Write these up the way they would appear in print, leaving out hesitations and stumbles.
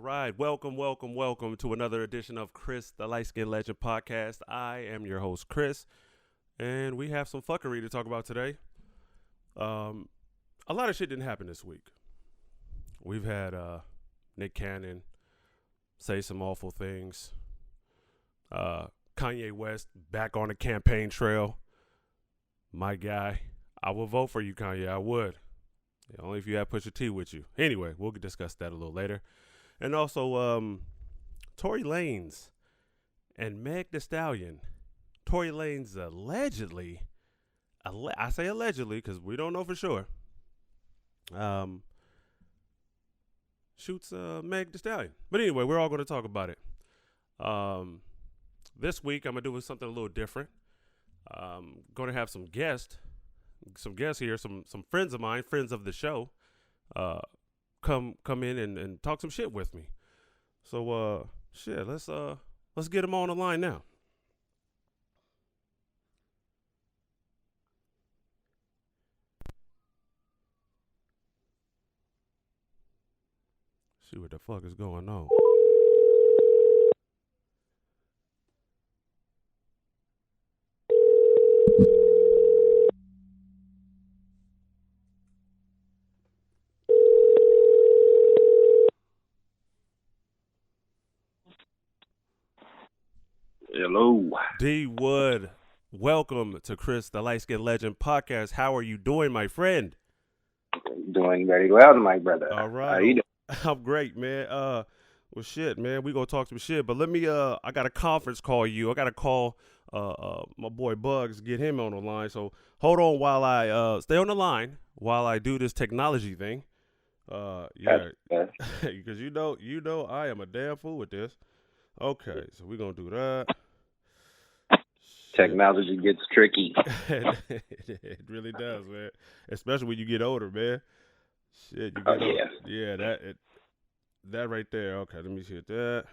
All right, welcome to another edition of Chris, the LightSkin Legend podcast. I am your host, Chris, and we have some fuckery to talk about today. A lot of shit didn't happen this week. We've had Nick Cannon say some awful things. Kanye West back on the campaign trail. My guy, I will vote for you, Kanye. I would. Only if you have Pusha T with you. Anyway, we'll discuss that a little later. And also, Tory Lanez and Meg Thee Stallion. Tory Lanez allegedly, I say allegedly because we don't know for sure, shoots Meg Thee Stallion. But anyway, we're all going to talk about it. This week, I'm going to do something a little different. Going to have some guests here, some friends of mine, friends of the show, come in and talk some shit with me. So let's get them on the line now. See what the fuck is going on. Hello. D Wood, welcome to Chris, the LightSkin Legend podcast. How are you doing, my friend? Doing very well, my brother. All right. How you doing? I'm great, man. Well, shit, man. We gonna talk some shit, but let me. I got a conference call you. I got to call my boy Bugs, get him on the line. So hold on while I stay on the line while I do this technology thing. Yeah, because you know, I am a damn fool with this. Okay, so we're gonna do that. Technology gets tricky. It really does, man. Especially when you get older, man. Shit, you get older. Yeah, that right there. Okay, let me hit that.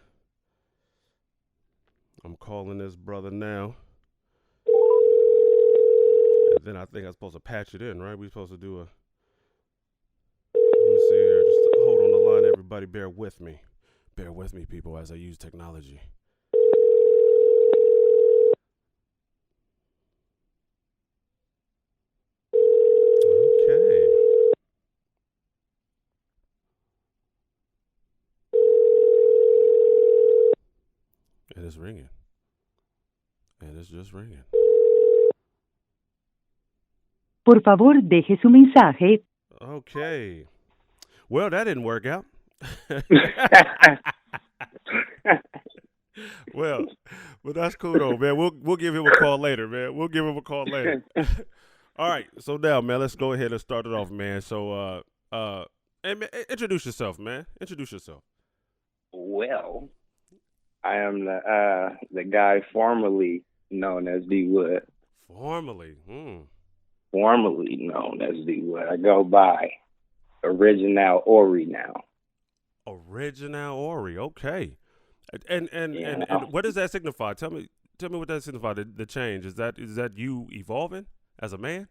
I'm calling this brother now. And then I think I'm supposed to patch it in, right? We're supposed to do a... Let me see here. Just hold on the line, everybody. Bear with me. Bear with me, people, as I use technology. Okay. And it's ringing. And it's just ringing. Por favor, deje su mensaje. Okay. Well, that didn't work out. well, that's cool though, man. We'll give him a call later, man. We'll give him a call later. All right. So now, man, let's go ahead and start it off, man. So, hey, man, introduce yourself, man. Introduce yourself. Well, I am the guy formerly known as D Wood. Formerly known as D Wood. I go by Original Ori now. Original Ori, okay. And what does that signify? Tell me what that signifies. The change is that you evolving as a man?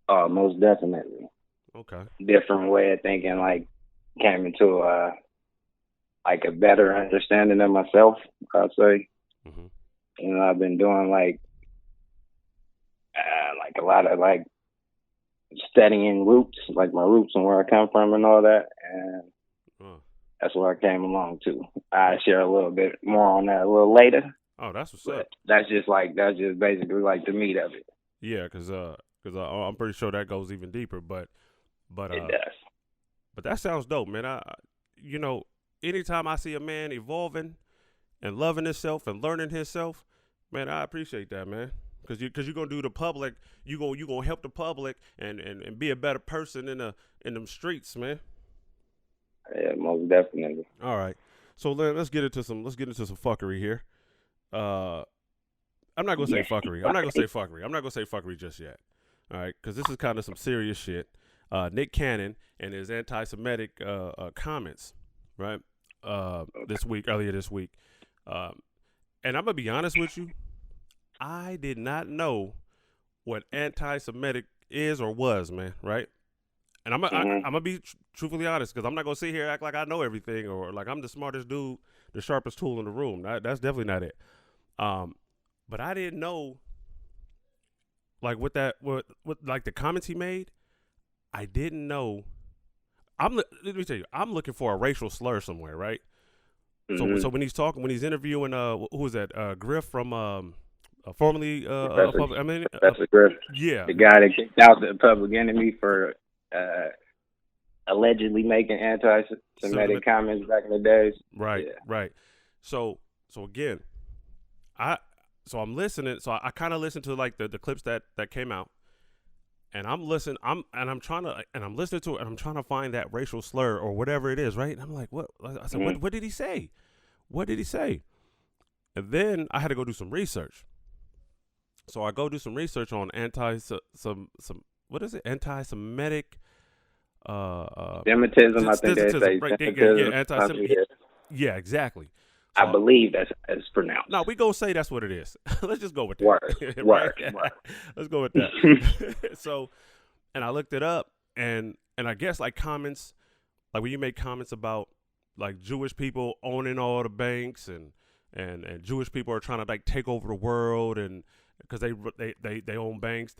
Most definitely. Okay. Different way of thinking. Like came into a better understanding of myself. I'd say. Mm-hmm. You know, I've been doing like a lot of like studying roots, like my roots and where I come from and all that, and that's where I came along to. I share a little bit more on that a little later. Oh, that's what's up. That's just basically like the meat of it. Yeah, because I'm pretty sure that goes even deeper, but it does. But that sounds dope, man. Anytime I see a man evolving and loving himself and learning himself, man, I appreciate that, man. Because you're gonna do the public, you gonna help the public and be a better person in them streets, man. Yeah, most definitely. All right, so let's get into some fuckery here. I'm not gonna say fuckery. I'm not gonna say fuckery just yet. All right, because this is kind of some serious shit. Nick Cannon and his anti-Semitic comments, right? Earlier this week, and I'm gonna be honest with you. I did not know what anti-Semitic is or was, man, right? And I'm gonna be truthfully honest, because I'm not gonna sit here and act like I know everything or like I'm the smartest dude, the sharpest tool in the room. That's definitely not it. But I didn't know, like what like the comments he made. I didn't know. Let me tell you, I'm looking for a racial slur somewhere, right? So when he's interviewing who was that Griff from formerly Professor Griff, yeah, the guy that kicked out the Public Enemy for allegedly making anti-Semitic comments back in the days. Right, right. So again, I'm listening. So I kind of listened to like the clips that came out, and I'm listening. I'm listening to it, and I'm trying to find that racial slur or whatever it is, right? And I'm like, what? I said, what did he say? What did he say? And then I had to go do some research. So I go do some research on anti-Semitic. Semitism, I think they say. Right? Anti-Semitic. Yeah, exactly. So, I believe that's pronounced. No, we gonna say that's what it is. Let's just go with that. Word. Let's go with that. So, and I looked it up, and I guess like comments, like when you make comments about like Jewish people owning all the banks and Jewish people are trying to like take over the world, and because they own banks,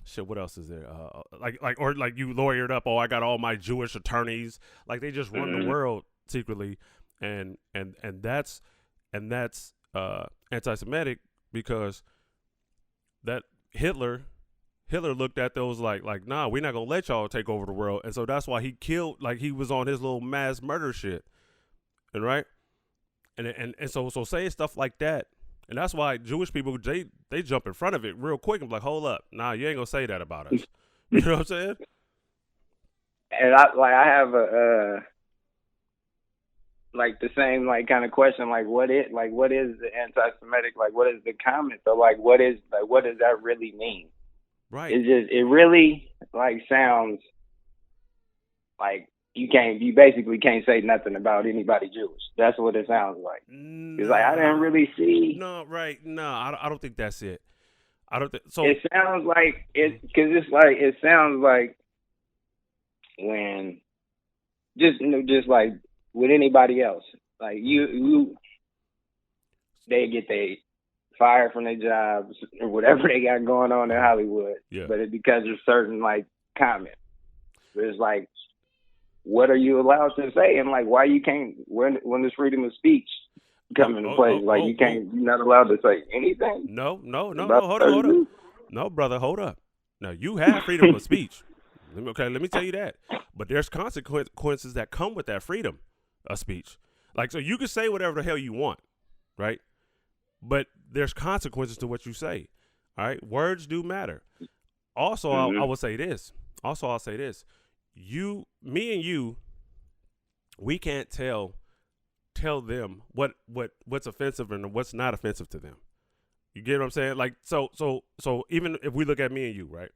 shit, what else is there? Or you lawyered up. Oh, I got all my Jewish attorneys. Like they just run the world secretly, and that's anti-Semitic because that Hitler looked at those like nah, we're not gonna let y'all take over the world, and so that's why he killed. Like he was on his little mass murder shit, and right, and so saying stuff like that. And that's why Jewish people, they jump in front of it real quick and be like, hold up. Nah, you ain't going to say that about us. You know what I'm saying? And I have like the same like kind of question, like what is the anti-Semitic, like what is the comment, or like what does that really mean? Right. It really like sounds like you basically can't say nothing about anybody Jewish. That's what it sounds like. It's like I didn't really see. No, right. No, I don't think that's it. I don't think so. It sounds like it sounds like when just like with anybody else, like they get they fired from their jobs or whatever they got going on in Hollywood. Yeah. But it's because of certain like comments. But it's like, what are you allowed to say? And like, why you can't, when this freedom of speech come into place, you're not allowed to say anything? No, hold up. No, brother, hold up. Now, you have freedom of speech. Let me tell you that. But there's consequences that come with that freedom of speech. Like, so you can say whatever the hell you want, right? But there's consequences to what you say, all right? Words do matter. Also, I will say this. I'll say this. Me and you, we can't tell them what's offensive and what's not offensive to them. You get what I'm saying? Like so even if we look at me and you, right?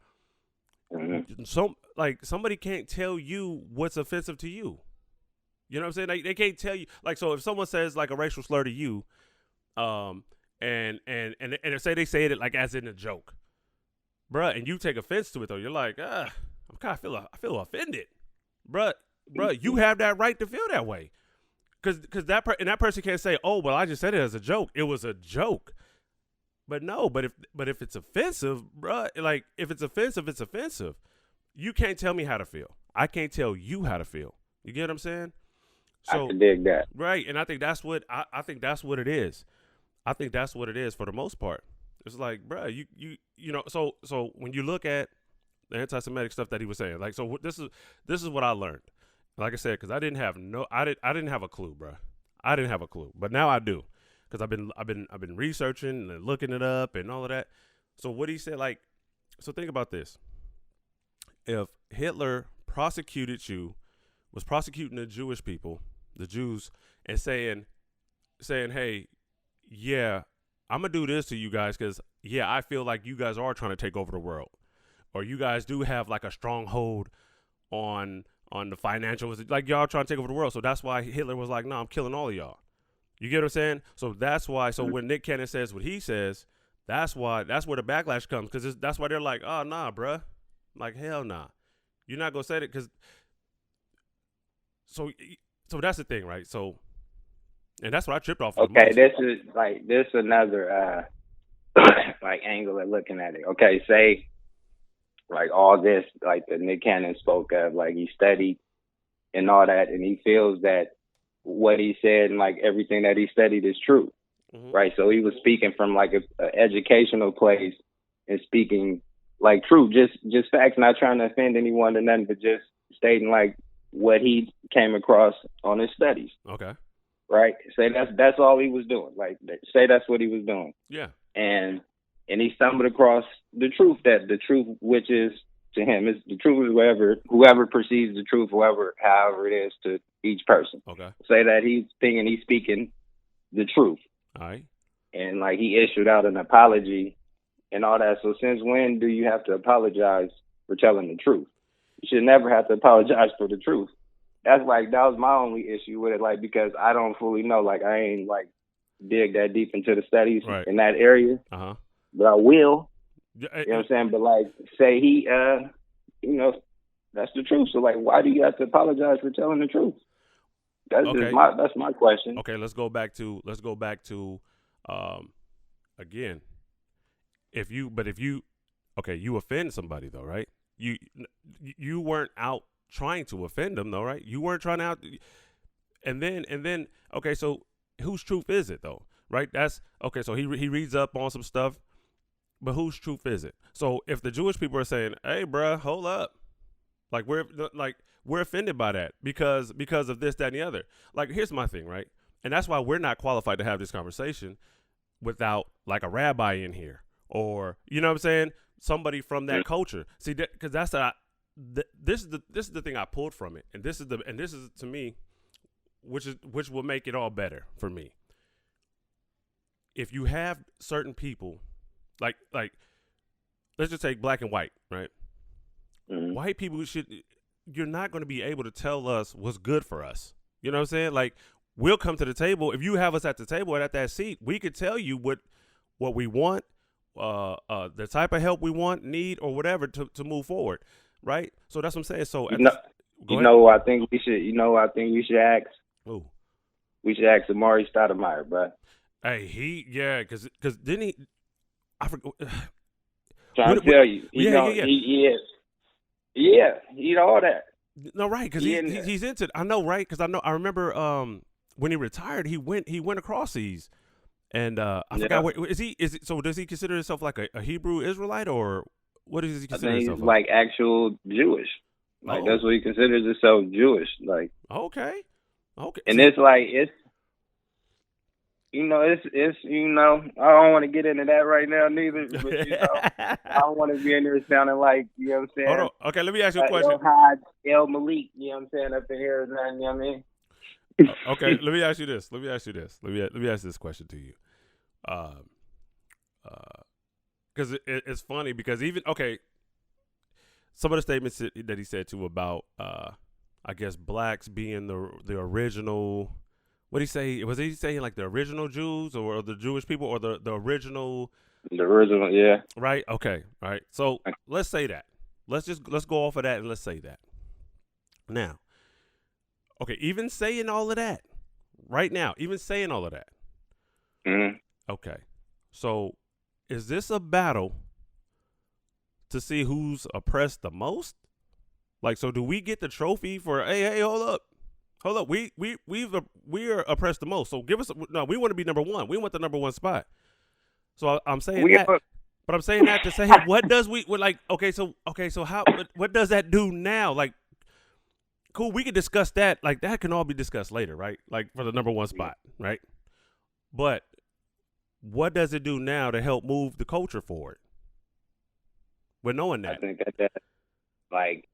So like somebody can't tell you what's offensive to you. You know what I'm saying? They can't tell you. Like, so if someone says like a racial slur to you, and say they say it like as in a joke, bruh, and you take offense to it though, you're like, I feel offended, bruh, you have that right to feel that way, because that person can't say, oh well, I just said it as a joke. It was a joke, but if it's offensive, bruh, like if it's offensive, it's offensive. You can't tell me how to feel. I can't tell you how to feel. You get what I'm saying? So, I can dig that. Right, and I think that's what I think that's what it is. I think that's what it is for the most part. It's like, bruh, you know, so when you look at the anti-Semitic stuff that he was saying, like, so this is what I learned. Like I said, because I didn't have a clue, bruh. I didn't have a clue, but now I do, because I've been researching and looking it up and all of that. So what he said, like, so think about this: if Hitler was prosecuting the Jewish people, the Jews, and saying, hey, yeah, I'm gonna do this to you guys because I feel like you guys are trying to take over the world, or you guys do have like a stronghold on the financial, like y'all trying to take over the world. So that's why Hitler was like, no, I'm killing all of y'all. You get what I'm saying? So that's why. So when Nick Cannon says what he says, that's where the backlash comes, because that's why they're like, oh nah, bruh, like hell nah. You're not gonna say it because so that's the thing, right? So, and that's what I tripped off. Okay, this is another like angle of looking at it. Okay, say like all this, like the Nick Cannon spoke of, like he studied and all that, and he feels that what he said and like everything that he studied is true, right? So he was speaking from like a educational place and speaking like true, just facts, not trying to offend anyone or nothing, but just stating like what he came across on his studies. Okay. Right? Say that's all he was doing. Like say that's what he was doing. Yeah. And he stumbled across the truth, which is to him is the truth is whoever perceives the truth, however it is to each person. Okay. Say that he's thinking he's speaking the truth. All right. And like he issued out an apology and all that. So since when do you have to apologize for telling the truth? You should never have to apologize for the truth. That was my only issue with it, like, because I don't fully know, like, I ain't like dig that deep into the studies in that area, but I will. You know what I'm saying? But like, say he, that's the truth. So like, why do you have to apologize for telling the truth? That's my question. Okay, let's go back to again. If you offend somebody though, right? You weren't out trying to offend them though, right? You weren't trying out, and then okay, so whose truth is it though, right? That's okay. So he reads up on some stuff, but whose truth is it? So if the Jewish people are saying, "Hey, bruh, hold up," like we're offended by that because of this, that, and the other. Like, here's my thing, right? And that's why we're not qualified to have this conversation without like a rabbi in here, or you know what I'm saying, somebody from that culture. See, because this is the thing I pulled from it, and this is to me, which will make it all better for me. If you have certain people, like let's just take black and white, right? White people you're not going to be able to tell us what's good for us. You know what I'm saying? Like, we'll come to the table. If you have us at the table and at that seat, we could tell you what we want, the type of help we want, need, or whatever to move forward, right? So that's what I'm saying. So I think we should ask. Ooh. We should ask Amari Stoudemire, bro. Hey, because didn't he? I forgot. Trying to tell you, he is. Yeah, he all that. No, right? Because he's into. I know, right? Because I remember when he retired, he went across seas, and I forgot what is he? So does he consider himself like a Hebrew Israelite, or what does he consider himself? He's like actual Jewish. Like that's what he considers himself, Jewish. Like okay. And it's like it's I don't want to get into that right now neither. But I don't want to be in there sounding like, you know what I'm saying. Hold on. Okay, let me ask you a question. El Malik, you know what I'm saying, up in here, you know what I mean. Okay, let me ask you this. Let me ask this question to you. Because it's funny because even some of the statements that he said too about I guess blacks being the original. What did he say? Was he saying like the original Jews or the Jewish people or the original? The original, yeah. Right. Okay. All right. So let's say that. Let's go off of that and let's say that. Now, okay. Even saying all of that, right now, Okay. So, is this a battle to see who's oppressed the most? Like, so do we get the trophy for? Hey, hold up. We're oppressed the most. So give us. No, we want to be number one. We want the number one spot. So I'm saying but I'm saying that to say, what does so how? What does that do now? Like, cool. We can discuss that. Like, that can all be discussed later, right? Like for the number one spot, right? But what does it do now to help move the culture forward? We're knowing that. I think that like,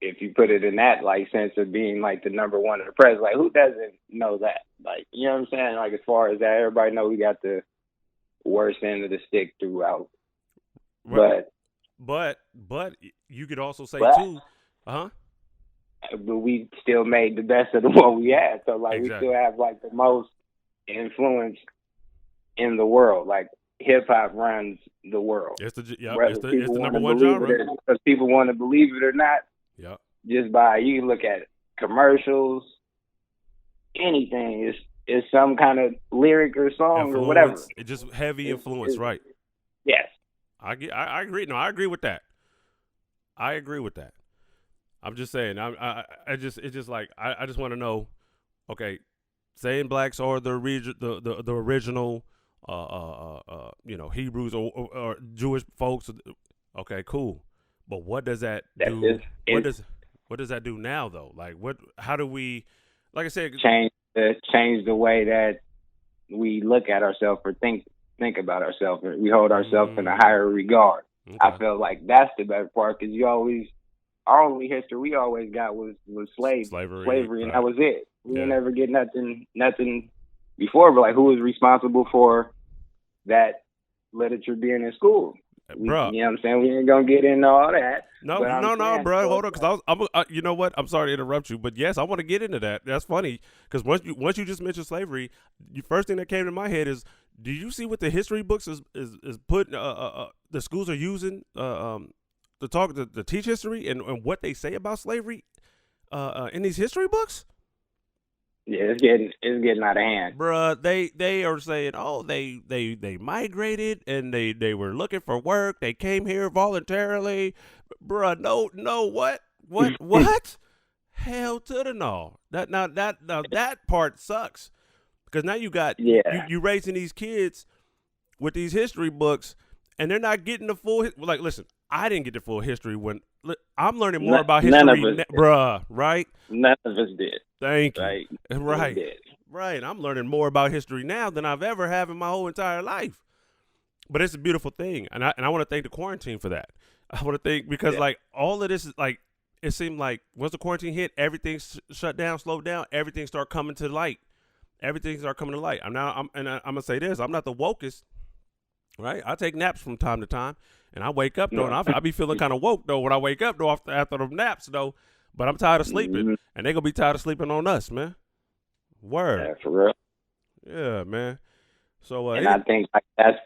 if you put it in that like sense of being like the number one in the press, like who doesn't know that? Like, you know what I'm saying? Like, as far as that, everybody know we got the worst end of the stick throughout. Right. But you could also say too, but we still made the best of the one we had. So like exactly. We still have like the most influence in the world. Like hip hop runs the world. It's the number one genre. Because people want to believe it or not. Yeah. Just by, you look at commercials, anything, it's some kind of lyric or song or whatever. It's just heavy influence, right? Yes. I agree. No, I agree with that. I agree with that. I'm just saying. It's just like I just want to know. Okay, saying blacks are the original, Hebrews or Jewish folks. Okay, cool. But what does that do? What does that do now though? Like what? How do we? Like I said, change the way that we look at ourselves or think about ourselves. We hold ourselves in a higher regard. Okay. I feel like that's the better part, because our only history we always got was slavery, and that was it. We didn't ever get nothing before. But like, who was responsible for that literature being in school? Bro, you know what I'm saying? We ain't gonna get into all that. No, bro. Hold on, because you know what? I'm sorry to interrupt you, but yes, I want to get into that. That's funny, because once you just mentioned slavery, the first thing that came to my head is, do you see what the history books is put? The schools are using to teach history and what they say about slavery in these history books. Yeah, it's getting out of hand, bruh. They are saying, oh, they migrated and they were looking for work. They came here voluntarily, bruh. No, what? Hell to the no. That part sucks, because now you got you raising these kids with these history books, and they're not getting the full. Like, listen, I didn't get the full history when I'm learning more about history, bruh. Right? None of us did. Thank you. Right. I'm learning more about history now than I've ever have in my whole entire life. But it's a beautiful thing, and I want to thank the quarantine for that. I want to thank, because like all of this is like, it seemed like once the quarantine hit, everything shut down, slowed down, everything started coming to light. Everything started coming to light. I'm gonna say this: I'm not the wokest, right? I take naps from time to time, and I wake up though, and I be feeling kind of woke though when I wake up though after the naps though. But I'm tired of sleeping, and they gonna be tired of sleeping on us, man. Word. Yeah, for real. Yeah, man. So, and I think like that's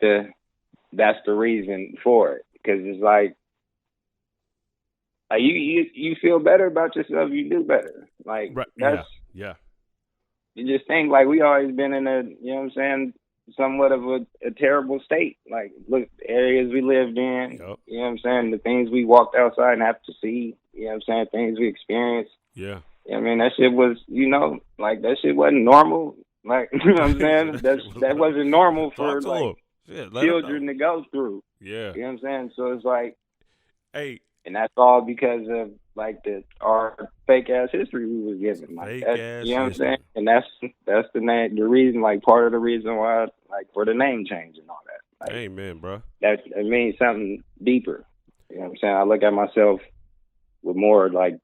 the reason for it, because it's like you feel better about yourself, you do better. Like, that's You just think like we always been in a, you know what I'm saying, somewhat of a terrible state. Like, look, the areas we lived in, you know what I'm saying, the things we walked outside and have to see, you know what I'm saying, things we experienced. Yeah. I mean, that shit was, like, that shit wasn't normal. Like, you know what I'm saying? that wasn't normal for, like, children to go through. Yeah. You know what I'm saying? So it's like, hey. And that's all because of, like, our fake-ass history we was given. Like, that, you know what I'm saying? And that's the reason, like, part of the reason why, like, for the name change and all that. Like, amen, bro. It means something deeper. You know what I'm saying? I look at myself with more, like,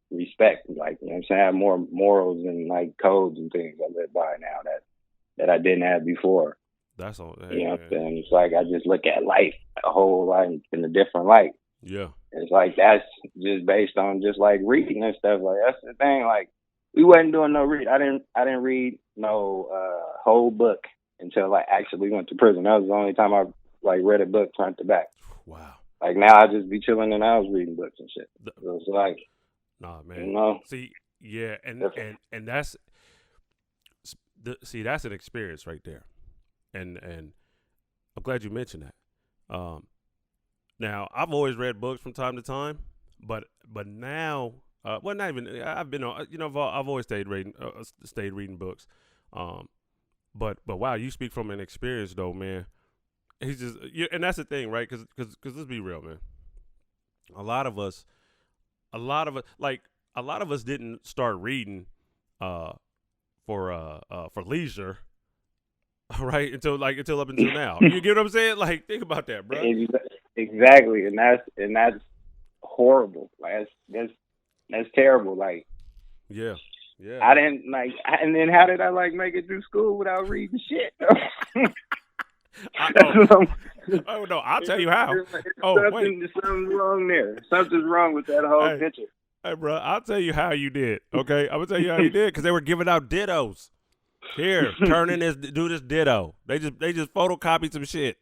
respect. Like, you know what I'm saying? I have more morals and, like, codes and things I live by now that I didn't have before. That's all. You know what I'm saying? It's like I just look at life a whole lot in a different light. Yeah. It's like that's just based on just like reading and stuff. Like, that's the thing. Like, we wasn't doing no read. I didn't read no whole book until I actually went to prison. That was the only time I like read a book front to back. Wow. Like, now I just be chilling in the house reading books and shit. So it's like, nah, man. You know? See, yeah, and that's that's an experience right there, and I'm glad you mentioned that. Now, I've always read books from time to time, but now, well, not even. I've been on. I've always stayed reading books. But wow, you speak from an experience though, man. He's just, and that's the thing, right? Because let's be real, man. A lot of us didn't start reading for leisure. Right, until up until now. You get what I'm saying? Like, think about that, bro. Exactly, and that's horrible. Like, that's terrible. Like, yeah. I didn't like, and then how did I like make it through school without reading shit? Oh no, I'll tell you how. Something's wrong there. Something's wrong with that whole picture. Hey, bro, I'll tell you how you did. Okay, I'm gonna tell you how you did, because they were giving out dittos. Here, do this ditto. They just photocopied some shit.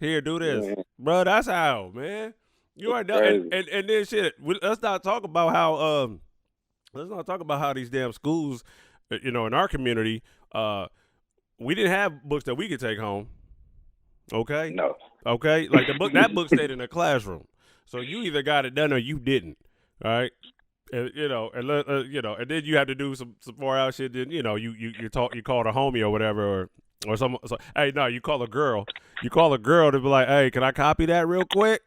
Here, do this, bro. That's how, man. You already know. And then shit. Let's not talk about how these damn schools, in our community, we didn't have books that we could take home. Okay. No. Okay. Like that book stayed in the classroom. So you either got it done or you didn't. All right. And, and then you have to do some 4-hour shit. Then you call a homie or whatever, or someone. So, hey, no, you call a girl. You call a girl to be like, hey, can I copy that real quick?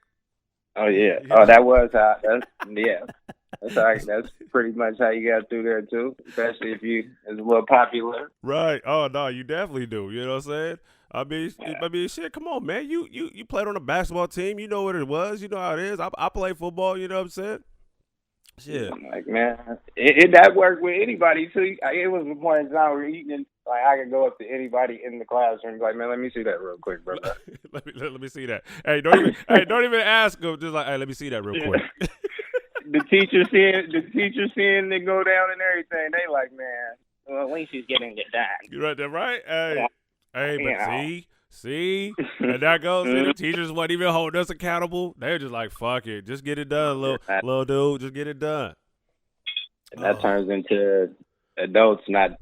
Oh yeah. Oh, that was how. That's pretty much how you got through there too, especially if it's a little popular. Right. Oh no, you definitely do. You know what I'm saying? I mean, shit. Come on, man. You played on a basketball team. You know what it was. You know how it is. I play football. You know what I'm saying? Shit. Like, man, that worked with anybody too. It was the point in time where you can, like, I could go up to anybody in the classroom and be like, man, let me see that real quick, bro. let me see that. Hey, don't even ask them. Just like, hey, let me see that real quick. The teacher seeing it go down and everything. They like, man, well, at least he's getting it done. You right there, right? Hey, but see, and that goes. The teachers wasn't even holding us accountable. They're just like, fuck it, just get it done, little dude, just get it done. And that turns into adults not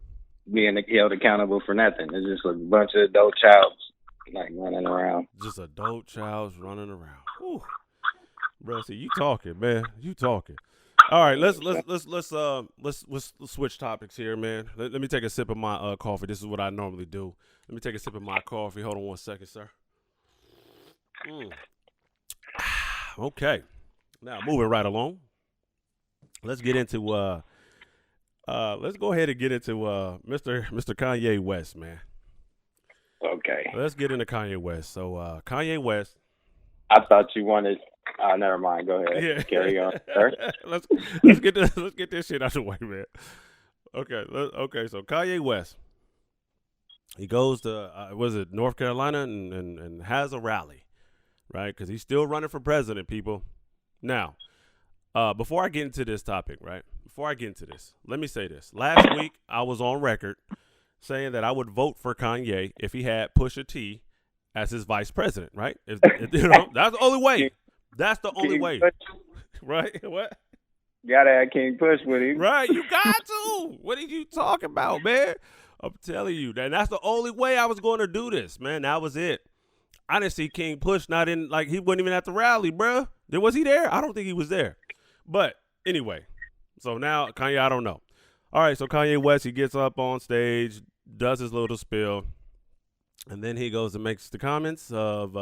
being held accountable for nothing. It's just a bunch of adult childs like running around. Just adult childs running around. Whew. Bro, see, you talking, man. You talking. All right, let's switch topics here, man. Let me take a sip of my coffee. This is what I normally do. Let me take a sip of my coffee. Hold on 1 second, sir. Okay. Now moving right along. Let's get into let's go ahead and get into Mr. Kanye West, man. Okay. Let's get into Kanye West. So Kanye West. I thought you wanted. Never mind. Go ahead. Yeah. Carry on, sir. let's get this shit out of the way, man. Okay. So Kanye West, he goes to North Carolina and has a rally, right? Because he's still running for president, people. Now, before I get into this topic, right? Before I get into this, let me say this. Last week, I was on record saying that I would vote for Kanye if he had Pusha T as his vice president, right? That's the only way. That's the only way. Right? What? Gotta have King Push with him. Right, you got to. What are you talking about, man? I'm telling you. And that's the only way I was going to do this, man. That was it. I didn't see King Push not in, like, he wasn't even at the rally, bro. Was he there? I don't think he was there. But anyway, so now Kanye, I don't know. All right, so Kanye West, he gets up on stage, does his little spiel, and then he goes and makes the comments of,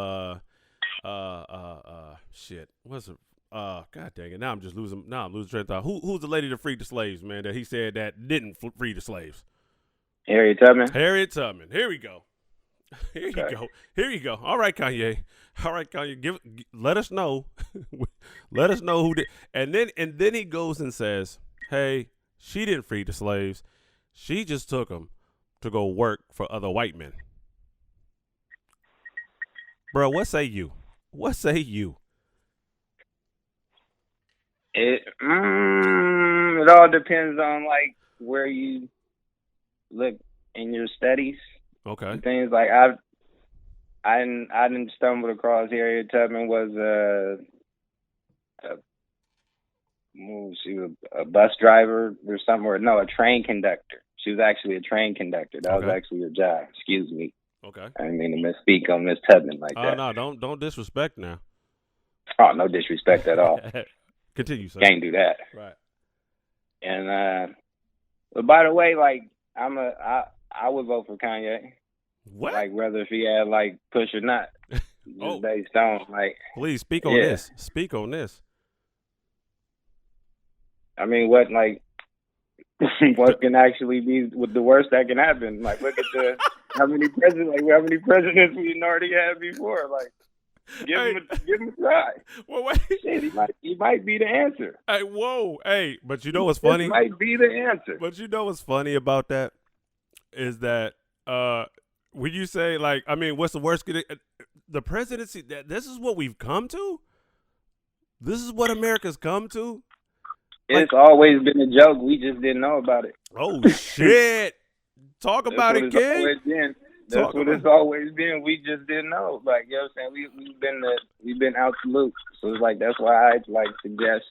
shit. What's it? God dang it. Now I'm losing train of thought. Who's the lady that freed the slaves, man, that he said that didn't free the slaves? Harriet Tubman. Harriet Tubman. Here we go. Here you go. All right, Kanye. Let us know. Let us know who did. And then he goes and says, hey, she didn't free the slaves. She just took them to go work for other white men. Bro, what say you? What say you? It all depends on, like, where you look in your studies. Okay. And things like I didn't stumble across Harriet Tubman was she was a bus driver or something, or no, a train conductor. She was actually a train conductor. That was actually her job. Excuse me. Okay. I didn't mean to misspeak on Miss Tubman like that. Oh no, don't disrespect now. Oh, no disrespect at all. Continue, sir. Can't do that. Right. And but by the way, like I would vote for Kanye. What? Like whether if he had like Push or not. Just based on like. Please speak on this. Speak on this. I mean, what what can actually be with the worst that can happen? Like, look at how many presidents we already had before. Like, give him a try. Well, wait. Shit, he might be the answer. Hey, whoa, hey! But you know what's funny? He might be the answer. But you know what's funny about that is that when you say, like, I mean, what's the worst? The presidency. This is what we've come to. This is what America's come to. It's always been a joke. We just didn't know about it. Oh shit! Talk about it, King. That's what it's always been. We just didn't know. Like, you know what I'm saying? We've been out to loop. So it's like that's why I like suggest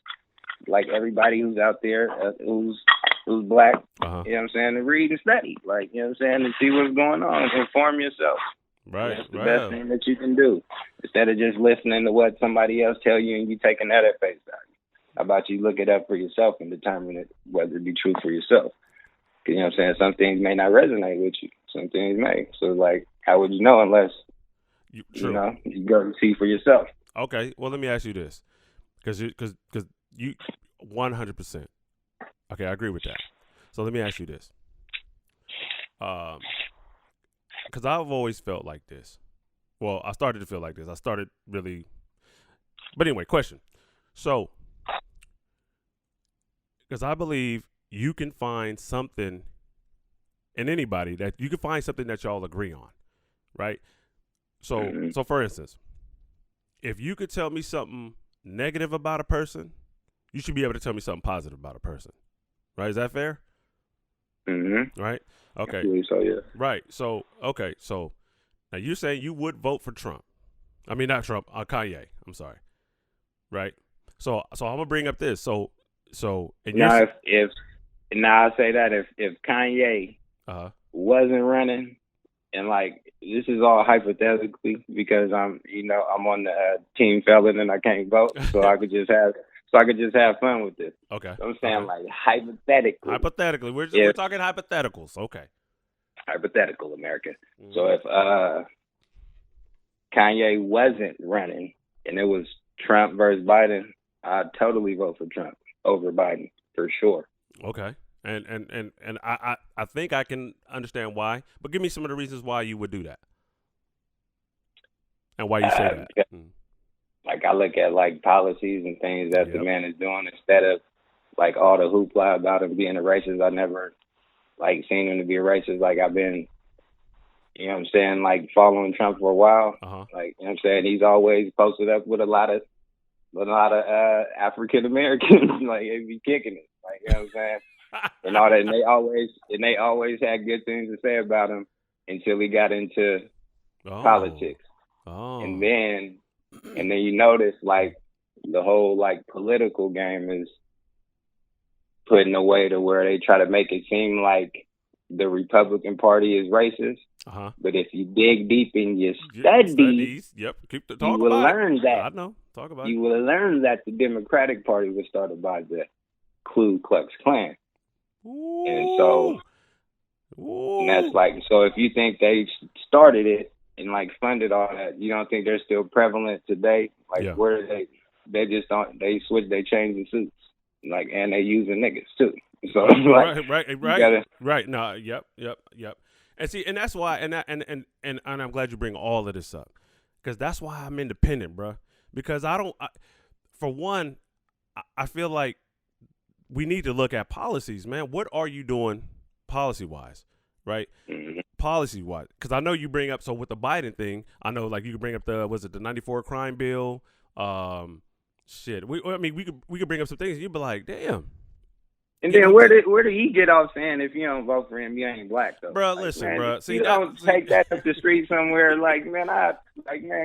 like everybody who's out there who's black, you know what I'm saying, to read and study. Like, you know what I'm saying, and see what's going on. Inform yourself. Right. That's the best thing that you can do. Instead of just listening to what somebody else tell you and you taking that at face value. How about you look it up for yourself and determine it, whether it be true for yourself. You know what I'm saying? Some things may not resonate with you. Some things may. So, like, how would you know unless, you know, you go and see for yourself? Okay. Well, let me ask you this. Because you 100%. Okay, I agree with that. So let me ask you this. Because I've always felt like this. Well, I started to feel like this. I started really. But anyway, question. So, because I believe you can find something in anybody that you can find something that y'all agree on, right? So, so for instance, if you could tell me something negative about a person, you should be able to tell me something positive about a person, right? Is that fair? Mm-hmm. Right. Okay. So yeah. Right. So okay. So now you're saying you would vote for Trump. I mean, not Trump. Kanye. I'm sorry. Right. So I'm gonna bring up this. So and now if I say that if Kanye wasn't running, and like this is all hypothetically because I'm on the team Felon and I can't vote, so I could just have fun with this. Okay. So I'm saying like hypothetically. Hypothetically, we're talking hypotheticals. Okay. Hypothetical America. So if Kanye wasn't running and it was Trump versus Biden, I'd totally vote for Trump over Biden for sure. Okay. And I think I can understand why, but give me some of the reasons why you would do that. And why you say that. Like I look at like policies and things that the man is doing instead of like all the hoopla about him being a racist. I never like seen him to be a racist. Like I've been, you know what I'm saying, like following Trump for a while. Like, you know what I'm saying, he's always posted up with a lot of African Americans. Like they be kicking it. Like, you know what I'm saying? And all that, and they always had good things to say about him until he got into politics. And then you notice like the whole like political game is put in a way to where they try to make it seem like the Republican Party is racist. But if you dig deep in your studies, you will learn that. I know. Talk about you will learn that the Democratic Party was started by the Ku Klux Klan. Ooh. And so and that's like, so if you think they started it and like funded all that, you don't think they're still prevalent today? Like where are they just don't, they change the suits, like, and they using niggas too. So like, right. No, yep. And see, and that's why, and I'm glad you bring all of this up, because that's why I'm independent, bro. Because for one, I feel like we need to look at policies, man. What are you doing policy-wise, right? Policy-wise. Because I know you bring up, so with the Biden thing, I know like you could bring up the 94 crime bill, shit. We could bring up some things and you'd be like, damn. And then where did he get off saying if you don't vote for him, you ain't black though? Bro, like, listen, man, bro. See, don't take that up the street somewhere. Like, man,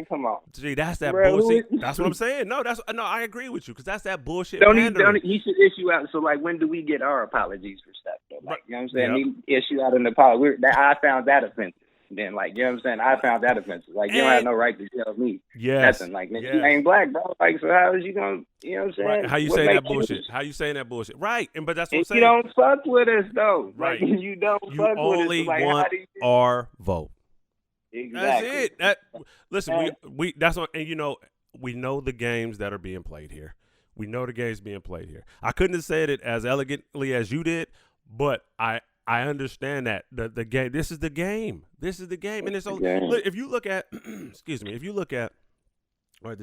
come on. See, that's that bullshit. That's what I'm saying. No, I agree with you because that's that bullshit. He should issue out. So, like, when do we get our apologies for stuff? Though? Like, you know what I'm saying? He issue out an apology. I found that offensive. Then, like, you know what I'm saying? I found that offensive. Like, you don't have no right to tell me nothing. Like, nigga, you ain't black, bro. Like, so how is you gonna, you know what I'm saying? Right. How you saying that bullshit? How you saying that bullshit? Right. But that's what I'm saying. You don't fuck with us, though. Right. Like, you don't fuck with us. You only want our vote. Exactly. That's it. Listen, we that's what, and you know, we know the games that are being played here. We know the games being played here. I couldn't have said it as elegantly as you did, but I understand that the game. This is the game. And it's look, if you look at, excuse me, the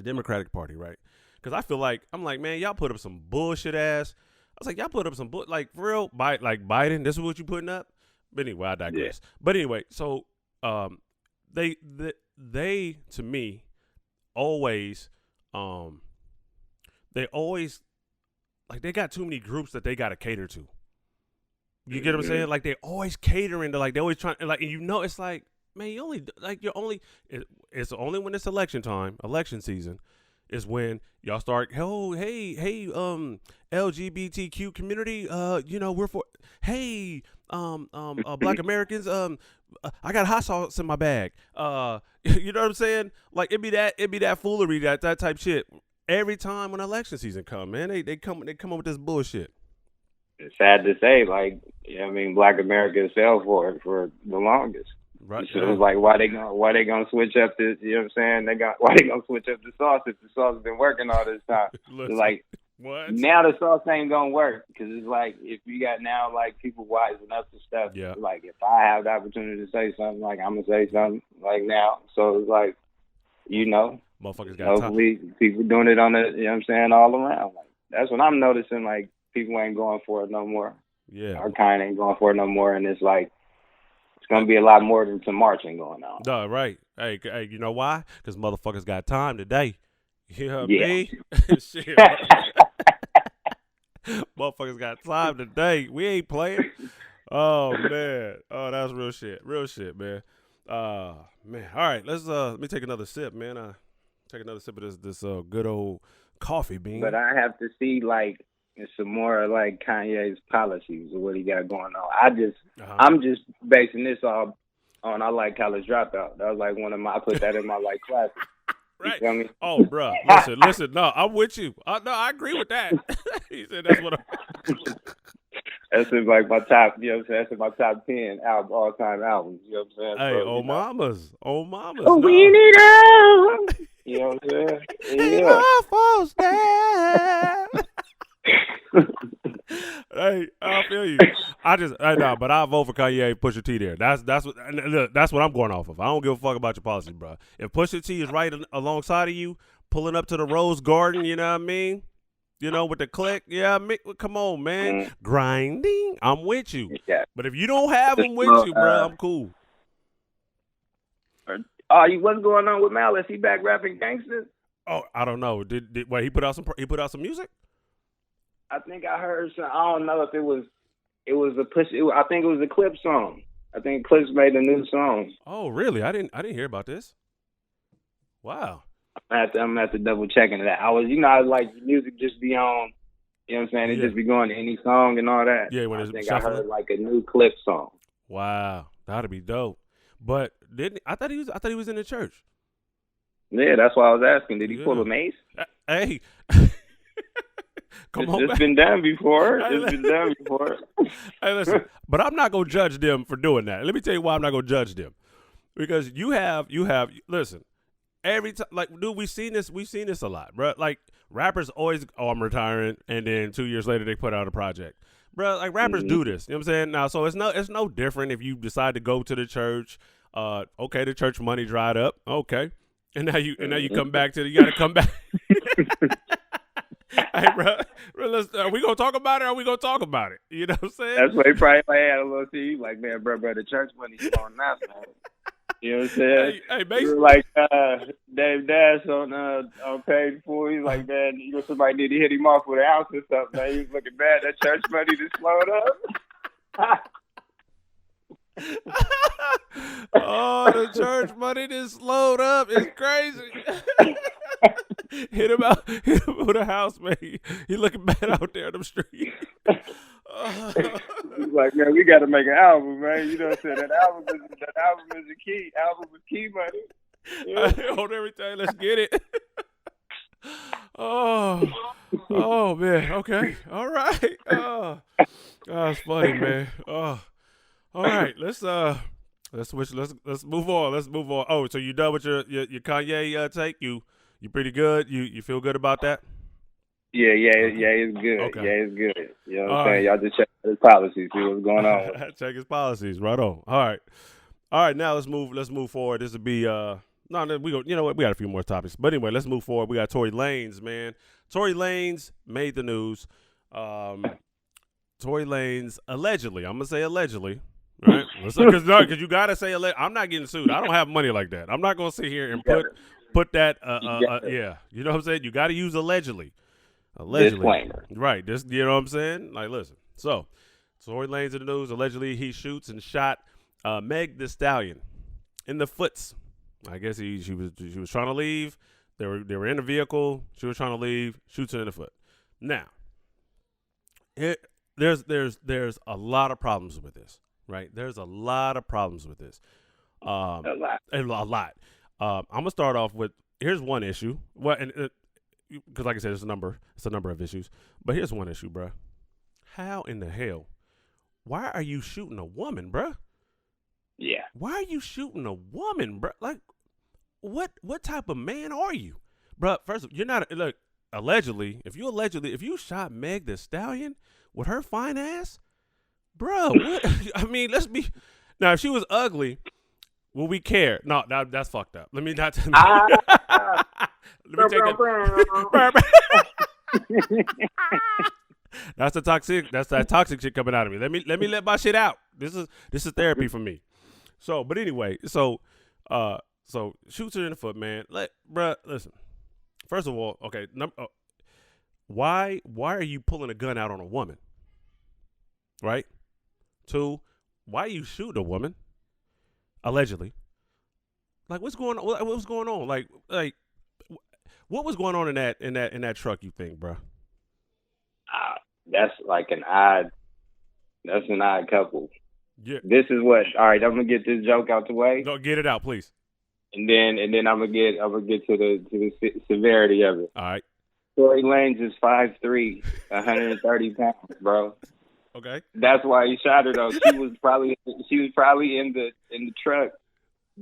Democratic Party, right? Because I feel like I'm like, man, y'all put up some bullshit ass. I was like, y'all put up some like for real, like Biden. This is what you putting up. But anyway, I digress. Yeah. But anyway, so they to me always they always like they got too many groups that they got to cater to. You get what I'm saying? Like they always catering to, like they always trying, like, and you know, it's like man, you only like you're only. It's only when it's election time, election season, is when y'all start. Oh, hey, LGBTQ community. We're for. Hey, Black Americans. I got hot sauce in my bag. You know what I'm saying? Like it be that foolery, that type shit. Every time when election season come, man, they come up with this bullshit. It's sad to say, like, Black America fell for it for the longest. Right. So it was like, why they gonna switch up this? You know what I'm saying? Why they gonna switch up the sauce if the sauce has been working all this time? Listen, like, what? Now the sauce ain't gonna work because it's like if you got now like people wising up to stuff. Yeah. Like if I have the opportunity to say something, like I'm gonna say something like now. So it's like, motherfuckers got hopefully people doing it on the, you know what I'm saying, all around. Like that's what I'm noticing. Like people ain't going for it no more. Yeah. Our kind ain't going for it no more, and it's like it's gonna be a lot more than some marching going on. No, right. Hey, you know why? Because motherfuckers got time today. You know what I mean? Shit. Motherfuckers got time today. We ain't playing. Oh man. Oh, that's real shit. Real shit, man. Man. All right, let me take another sip, man. Take another sip of this good old coffee bean. But I have to see like some more like Kanye's policies or what he got going on. I'm just basing this all on I like College Dropout. That was like I put that in my like classic. Right. You feel me? Oh, bro. Listen. No, I'm with you. No, I agree with that. He said that's what That's in like my top, you know what I'm saying? That's in my top 10 all time albums. You know what I'm saying? Hey, so, mamas. Oh, mamas. Oh, no. we need out. You know what I'm saying? Yeah. Hey, I feel you. But I vote for Kanye, Pusha T there. That's what I'm going off of. I don't give a fuck about your policy, bro. If Pusha T is right alongside of you, pulling up to the Rose Garden, you know what I mean? You know, with the click, come on, man. Grinding, I'm with you. Yeah. But if you don't have them with you, bro, I'm cool. What's going on with Malice? He back rapping gangsters? Oh, I don't know. Wait, he put out some music? I think I heard some. I don't know if it was a push. I think it was a Clips song. I think Clips made a new song. Oh, really? I didn't hear about this. Wow. I'm gonna have to double check into that. I like music just be on. You know what I'm saying? It just be going to any song and all that. Yeah, when I it's think shuffling. I heard like a new Clips song. Wow, that'd be dope. But I thought he was in the church. Yeah, that's why I was asking. Did he pull a mace? Hey. It's been done before. It's been done before. Hey, listen, but I'm not gonna judge them for doing that. Let me tell you why I'm not gonna judge them. Because you have listen, every time, like, dude, we've seen this a lot, bro. Like rappers always, I'm retiring, and then 2 years later they put out a project, bro. Like rappers do this. You know what I'm saying? Now, so it's no different if you decide to go to the church. Okay, the church money dried up. Okay, and now you come back to you got to come back. Hey, bro, are we gonna talk about it? Or are we gonna talk about it? You know what I'm saying? That's why he probably had a little tea. Like, man, bro, the church money's going nuts, man. You know what I'm saying? Hey, Mason. Like Dave Dash on page 4, he's like, man, somebody need to hit him off with an ounce or something. Man, he was looking bad. That church money just slowed up. Oh, the church money just slowed up. It's crazy. Hit him with a house, man. He looking bad out there on them streets. He's like, man, we got to make an album, man. You know what I'm saying? That album is the key. Album is key money. Yeah. Hold everything. Let's get it. Oh man. Okay. All right. Oh, that's funny, man. Oh, all right. Let's switch. Let's move on. Oh, so you done with your Kanye take? You pretty good? You feel good about that? Yeah, it's good. Okay. Yeah, it's good. You know what I'm saying? Y'all just check his policies, see what's going on. Check his policies. Right on. All right. Now let's move forward. This will be we go. You know what? We got a few more topics, but anyway, let's move forward. We got Tory Lanez, man. Tory Lanez made the news. Tory Lanez allegedly. I'm gonna say allegedly. Right? Because you gotta say allegedly. I'm not getting sued. I don't have money like that. I'm not gonna sit here and put that. Yeah. You know what I'm saying? You got to use allegedly. Disclaimer. Right. You know what I'm saying? Like, listen. So, Tory Lanez in the news. Allegedly, he shoots and shot Meg Thee Stallion in the foots. I guess she was trying to leave. They were in a vehicle. She was trying to leave. Shoots her in the foot. Now, there's a lot of problems with this, right? There's a lot of problems with this. A lot. I'm gonna start off with here's one issue. Well, and because like I said, it's a number of issues. But here's one issue, bruh. How in the hell? Why are you shooting a woman, bruh? Yeah. Why are you shooting a woman, bruh? Like, what type of man are you, bruh? First of all, you're not. Look, allegedly, if you shot Meg Thee Stallion with her fine ass, bruh, what? I mean, let's be. Now, if she was ugly, will we care? No, that's fucked up. Let me not. Let me take that. That's that toxic shit coming out of me. Let me let my shit out. This is therapy for me. So, but anyway, so shoots her in the foot, man. Bruh, listen. First of all, okay, why are you pulling a gun out on a woman? Right? 2, why are you shooting a woman? Allegedly. Like, what's going on? What was going on? Like, what was going on in that truck? You think, bruh? That's like an odd couple. Yeah. This is what. All right, I'm gonna get this joke out the way. No, get it out, please. And then I'm gonna get to the severity of it. All right. Tory Lanez is 5'3", 130 pounds, bro. Okay. That's why he shot her though. She was probably in the truck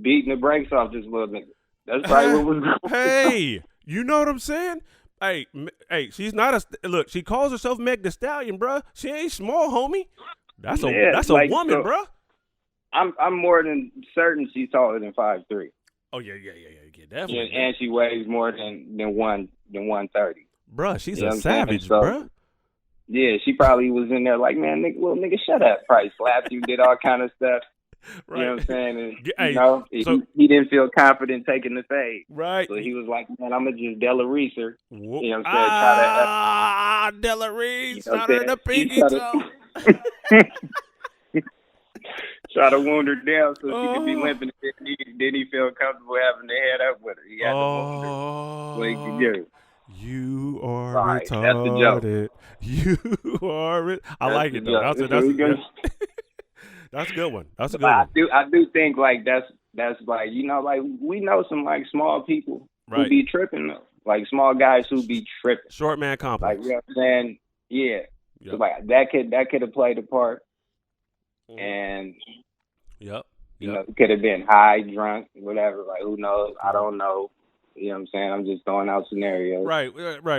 beating the brakes off this little nigga. That's probably what was going on. Hey, you know what I'm saying? Hey, she's not look. She calls herself Meg Thee Stallion, bruh. She ain't small, homie. That's a woman, bruh. I'm more than certain she's taller than 5'3". Oh yeah, definitely. Yeah, and she weighs more than 130. Bruh, she's a savage, bruh. Yeah, she probably was in there like, man, little nigga, shut up. Probably slapped you, did all kind of stuff. Right. You know what I'm saying? And, he didn't feel confident taking the fade. Right. So he was like, man, I'm going to just Della Reese her. You know what I'm saying? Della Reese. Shot her in the pinky toe. Try to wound her down so she could be limping. Then he felt comfortable having to head up with her. He had to wound her. What he could do. You are right, retarded. You are I like it though. That's a good one. That's a good one. I do think like that's like, you know, like we know some like small people who be tripping though. Like small guys who be tripping. Short man complex. Like, you know what I'm saying? Yeah. Yep. So like that could have played a part. And you know, it could have been high, drunk, whatever. Like, who knows? I don't know. You know what I'm saying? I'm just throwing out scenarios. Right.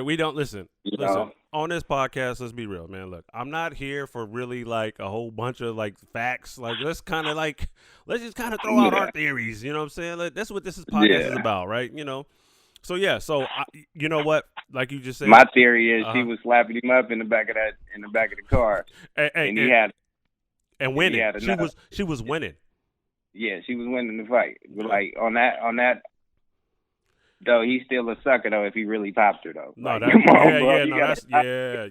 We don't listen. You listen. know? On this podcast, let's be real, man. Look, I'm not here for really like a whole bunch of like facts. Like, let's just kind of throw out our theories. You know what I'm saying? Like, that's what this podcast is about, right? You know. So yeah. So you know what? Like you just said, my theory is she was slapping him up in the back of the car, and he had. And winning. She was winning. Yeah, she was winning the fight. But like on that though, he's still a sucker though if he really popped her though. No, like, that's come on, yeah, bro. yeah, no, that's yeah.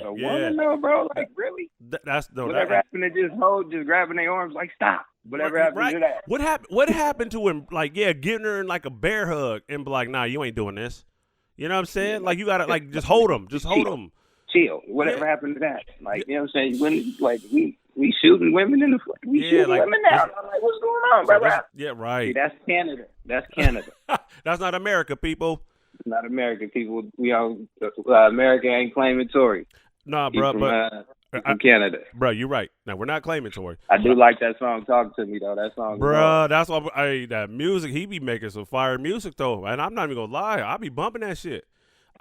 Woman though, bro, like really? Whatever happened to just grabbing their arms, like stop. Whatever happened to that? What happened to him? Like, getting her in like a bear hug and be like, nah, you ain't doing this. You know what I'm saying? Yeah, like you gotta like just hold him. Just hold him. Chill. Whatever happened to that? Like, you know what I'm saying? When like we shooting women in the foot. We shooting women now. I'm like, what's going on, brother? Yeah, right. See, that's Canada. That's not America, people. It's not America, people. We all America ain't claiming Tory. Nah, bro, from Canada. Bro, you're right. Now, we're not claiming Tory. I do like that song, Talk to Me, though. That song. Bro, that's why that music, he be making some fire music, though. And I'm not even going to lie. I be bumping that shit.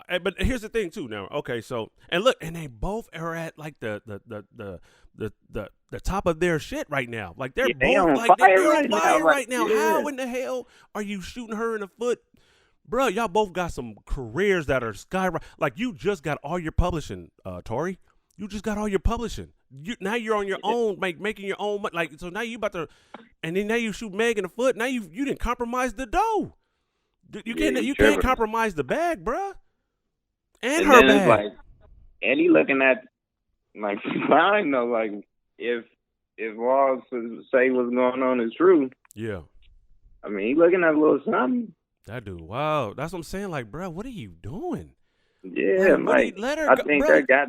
But here's the thing, too, now. Okay, so, and look, and they both are at, like, the top of their shit right now. Like, they're both, like, they're on fire right now. Yeah. How in the hell are you shooting her in the foot? Bro, y'all both got some careers that are skyrocketing. Like, you just got all your publishing, Tory. You just got all your publishing. Now you're on your own, making your own. Like, so now you about to, and then now you shoot Meg in the foot. Now you didn't compromise the dough. You can't compromise the bag, bro. And her bag. Like, and he looking at, like, I know, like, if all say what's going on is true. Yeah. I mean, he looking at a little something. That dude, wow. That's what I'm saying. Like, bro, what are you doing? Yeah, like let her I go, think bro. there's got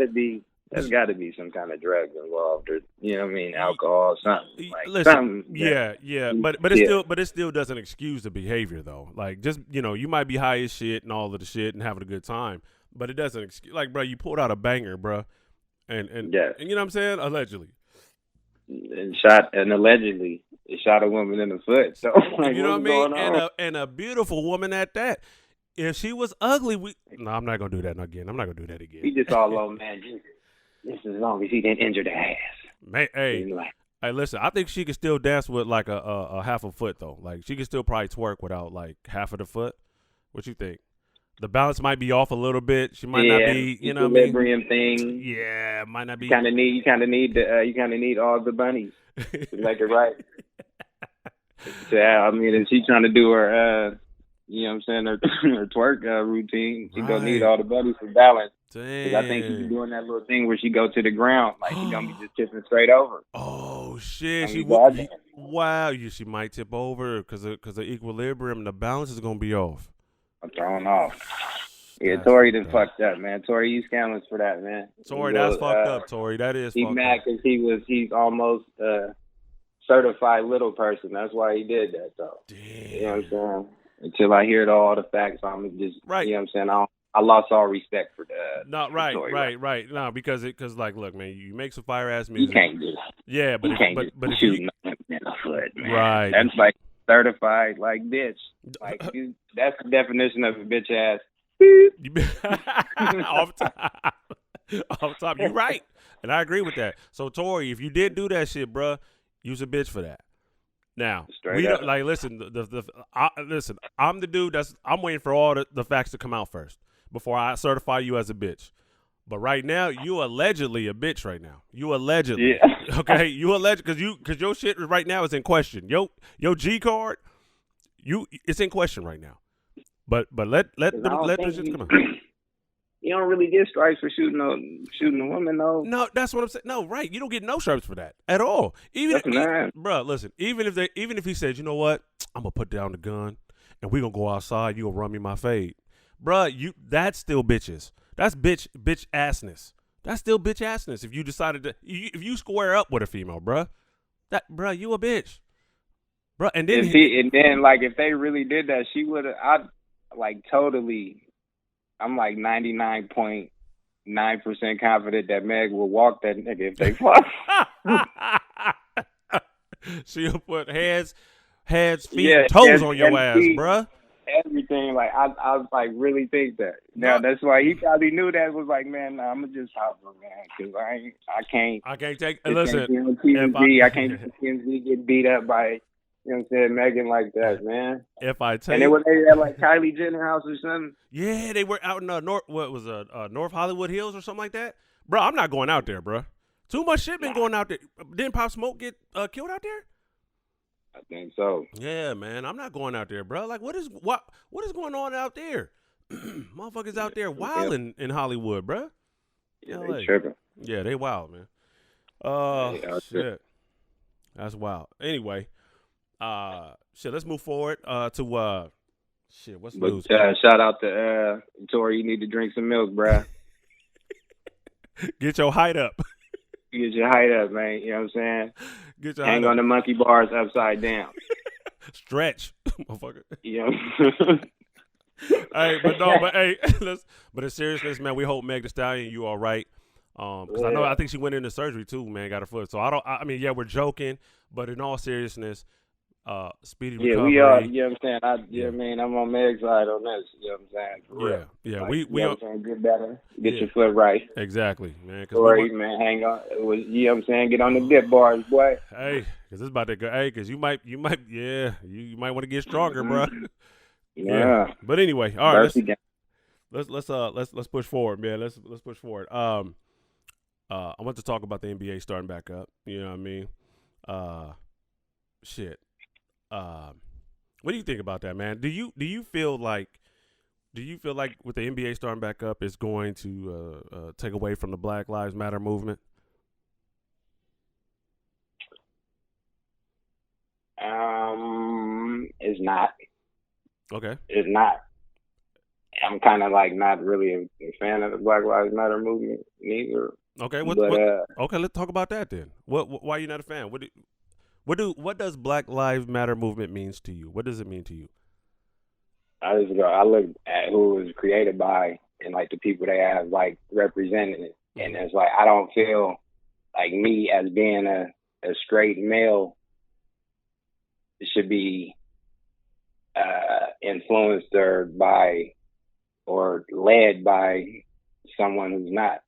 to be some kind of drugs involved, or you know what I mean, alcohol, something like Listen, something. yeah, but it still doesn't excuse the behavior though. Like, just you might be high as shit and all of the shit and having a good time, but it doesn't excuse. Like, bro, you pulled out a banger, bro, and you know what I'm saying? Allegedly, and allegedly it shot a woman in the foot. So like, you know what I what's mean? going on? And a beautiful woman at that. If she was ugly, no, I'm not gonna do that again. I'm not gonna do that again. He just all low man. Just as long as he didn't injure the ass. Man, hey, listen. I think she could still dance with like a half a foot though. Like she could still probably twerk without like half of the foot. What you think? The balance might be off a little bit. She might not be, you know what I mean? Equilibrium thing. Yeah, might not be. You kind of need all the bunnies to make it right. So, I mean, if she trying to do her, you know what I'm saying, her twerk routine, she gonna need all the bunnies for balance. Because I think she's doing that little thing where she go to the ground, like she gonna be just tipping straight over. Oh shit! She might tip over because the equilibrium, the balance is gonna be off. I'm thrown off. Yeah, Tori done fucked up, man. Tori, you scandalous for that, man. Tori, that's fucked up, Tori. That is fucked up. He's mad because he's almost certified little person. That's why he did that, though. Damn. You know what I'm saying? Until I hear all the facts, I'm just, right. You know what I'm saying? I lost all respect for that. No, right. No, because like, look, man, you make some fire ass music. You can't do that. Yeah, but if shooting in the foot, man. Right. That's like certified, like bitch. Like that's the definition of a bitch ass. off top, you're right, and I agree with that. So, Tori, if you did do that shit, bruh, you's a bitch for that. Now, don't like listen. Listen, I'm the dude I'm waiting for all the facts to come out first before I certify you as a bitch. But right now, you allegedly a bitch. Right now, you allegedly. Yeah. Okay, you because your shit right now is in question. Your G card, it's in question right now. But let the shit come out. You don't really get stripes for shooting a woman, though. No, that's what I'm saying. No, right? You don't get no stripes for that at all. Bro, listen. Even if he said, you know what, I'm gonna put down the gun and we gonna go outside. You gonna run me my fade, bro. That's still bitches. That's bitch assness. That's still bitch assness. If you decided to, if you square up with a female, bro, you a bitch, bro. And then like if they really did that, she would have. I'm like 99.9% confident that Meg will walk that nigga if they fuck. She'll put heads, feet, toes on your ass, feet, bruh. Everything. Like I like really think that. Now that's why he probably knew that was like, man, I'm gonna just hop her, man, because I can't take. Listen, I can't get beat up by. You know what I'm saying, Megan like that, man. If I tell and they were at like Kylie Jenner house or something. Yeah, they were out in North Hollywood Hills or something like that. Bro, I'm not going out there, bro. Too much shit been going out there. Didn't Pop Smoke get killed out there? I think so. Yeah, man, I'm not going out there, bro. Like, what is going on out there? Motherfuckers out there wilding in Hollywood, bro. Yeah, they tripping. Yeah, they wild, man. Shit, that's wild. Anyway. Let's move forward to what's the news? Shout out to Tori, you need to drink some milk, bruh. Get your height up. Get your height up, man. You know what I'm saying? Hang on the monkey bars upside down. Stretch, motherfucker. Yeah. Hey, but in seriousness, man, we hope Meg Thee Stallion, you all right. Because I think she went into surgery too, man, got her foot. So I mean, we're joking, but in all seriousness, speedy recovery. We are. You know what I'm saying? I mean, I'm on Meg's side on this. You know what I'm saying? Yeah. Like, we you know what I'm saying? Get better. Get your foot right. Exactly, man. Sorry, man. Hang on. You know what I'm saying? Get on the dip bars, boy. Hey, because it's about to go. Hey, because you might want to get stronger, bro. Yeah. But anyway, all right. Let's push forward, man. Let's push forward. I want to talk about the NBA starting back up. You know what I mean? What do you think about that, man? Do you feel like with the NBA starting back up, it's going to take away from the Black Lives Matter movement? It's not. Okay. It's not. I'm kind of like not really a fan of the Black Lives Matter movement neither. Okay. Okay, let's talk about that then. Why are you not a fan? What does Black Lives Matter movement means to you? What does it mean to you? I look at who it was created by and like the people they have like representing it, and it's like I don't feel like me as being a straight male should be influenced or led by someone who's not.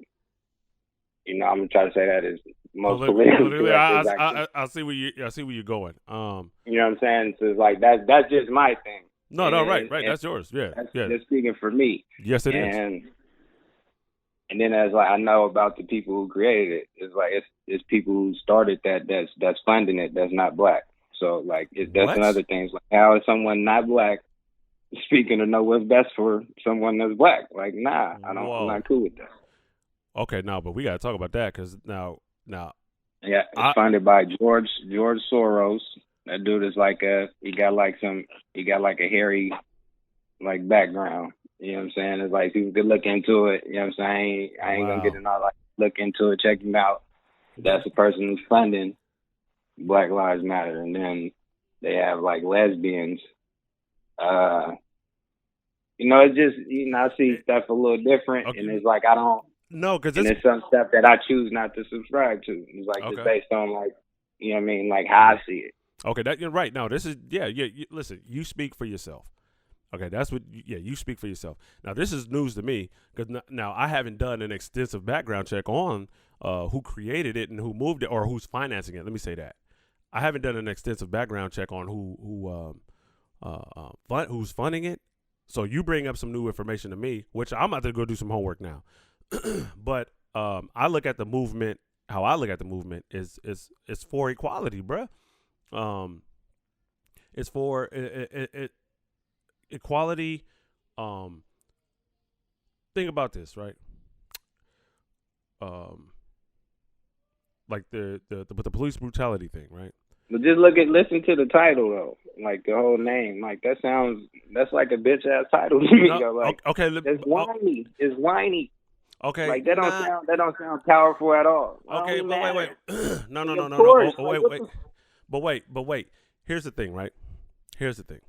I'm gonna try to say that as most politically correct. I see where you're going. You know what I'm saying? So it's like that's just my thing. No, right. That's yours. Yeah, that's just speaking for me. Yes, it is. And then as like I know about the people who created it, it's like it's people who started that's funding it that's not black. So like that's another thing. It's like how is someone not black speaking to know what's best for someone that's black? Like nah, I'm not cool with that. Okay, no, but we gotta talk about that because now. Yeah, it's funded by George Soros. That dude is like he got like a hairy like background. You know what I'm saying? It's like people could look into it. You know what I'm saying? I ain't gonna get into all like look into it, check him out. That's the person who's funding Black Lives Matter, and then they have like lesbians. It's just I see stuff a little different, and it's like I don't. No, because there's some stuff that I choose not to subscribe to. It's like just based on like you know what I mean, like how I see it. Okay, that you're right. No, this is listen, you speak for yourself. Okay, that's what. You speak for yourself. Now, this is news to me because now I haven't done an extensive background check on who created it and who moved it or who's financing it. Let me say that I haven't done an extensive background check on who's funding it. So you bring up some new information to me, which I'm about to go do some homework now. But I look at the movement. How I look at the movement is for equality, bruh. It's for equality. Think about this, right? Like the police brutality thing, right? But just listen to the title though, like the whole name, like that's like a bitch ass title to me. No, like, okay, it's whiny. It's whiny. Okay, like that don't sound powerful at all. Okay, but wait. No. But wait. Here's the thing, right? Here's the thing.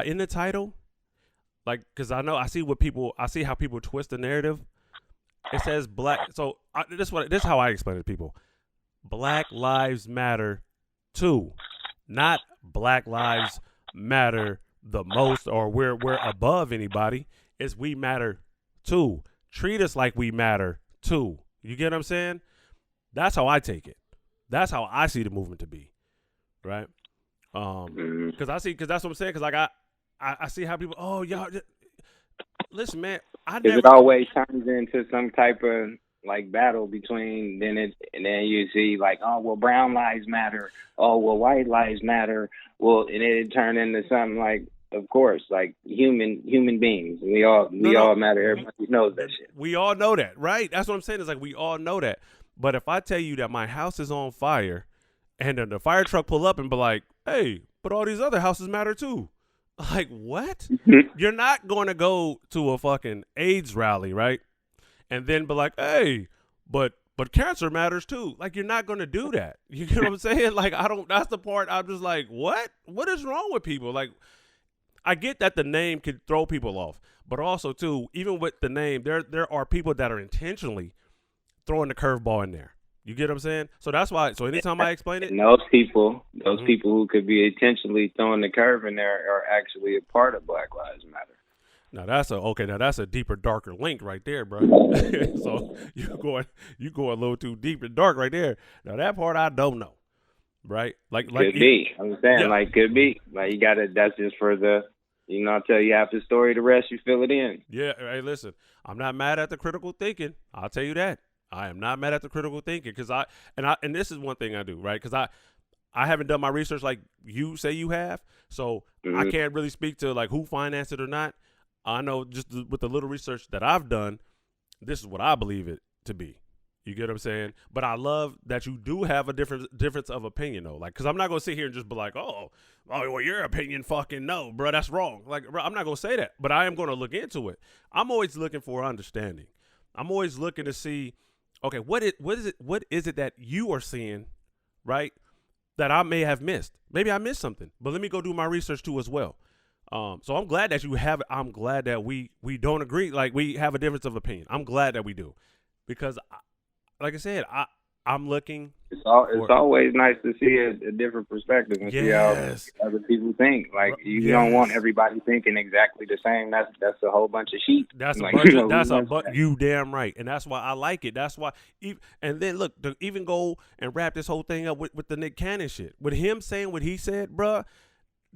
In the title, like, because I see how people twist the narrative. It says black. So this is how I explain it to people. Black Lives Matter too, not Black Lives Matter the most, or we're above anybody. It's we matter too. Treat us like we matter too. You get what I'm saying? That's how I take it. That's how I see the movement to be, right? Because that's what I'm saying. Because like I see how people. Oh, y'all, listen, man. It always turns into some type of like battle between and then you see like, oh well, brown lives matter. Oh well, white lives matter. Well, and it turned into something like, of course, like human beings. We all matter. Everybody knows that shit. We all know that, right? That's what I'm saying. Is like we all know that. But if I tell you that my house is on fire, and then the fire truck pull up and be like, "Hey, but all these other houses matter too," like what? You're not going to go to a fucking AIDS rally, right? And then be like, "Hey, but cancer matters too." Like you're not going to do that. You get what I'm saying? Like that's the part I'm just like, what? What is wrong with people? Like I get that the name could throw people off, but also too, even with the name, there are people that are intentionally throwing the curveball in there. You get what I'm saying? So that's why. So anytime I explain it, and those people who could be intentionally throwing the curve in there are actually a part of Black Lives Matter. Now that's a deeper, darker link right there, bro. So you go a little too deep and dark right there. Now that part I don't know, right? Like could be. I'm saying like could be. Like you got to. That's just for the. I'll tell you half the story. The rest you fill it in. Yeah. Hey, listen. I'm not mad at the critical thinking. I'll tell you that. I am not mad at the critical thinking because and this is one thing I do, right? Because I haven't done my research like you say you have, so I can't really speak to like who financed it or not. I know just with the little research that I've done, this is what I believe it to be. You get what I'm saying? But I love that you do have a difference of opinion though. Like, cause I'm not gonna sit here and just be like, oh, well, your opinion fucking no, bro, that's wrong. Like, bro, I'm not gonna say that, but I am gonna look into it. I'm always looking for understanding. I'm always looking to see, okay, what is it that you are seeing, right? That I may have missed. Maybe I missed something, but let me go do my research too as well. So I'm glad that you have it. I'm glad that we don't agree. Like, we have a difference of opinion. I'm glad that we do, because like I said, I'm looking. It's always nice to see a different perspective and see how other people think. Like, you don't want everybody thinking exactly the same. That's a whole bunch of sheep. That's like, a bunch. You damn right, and that's why I like it. That's why. And then look, to even go and wrap this whole thing up with the Nick Cannon shit, with him saying what he said, bruh.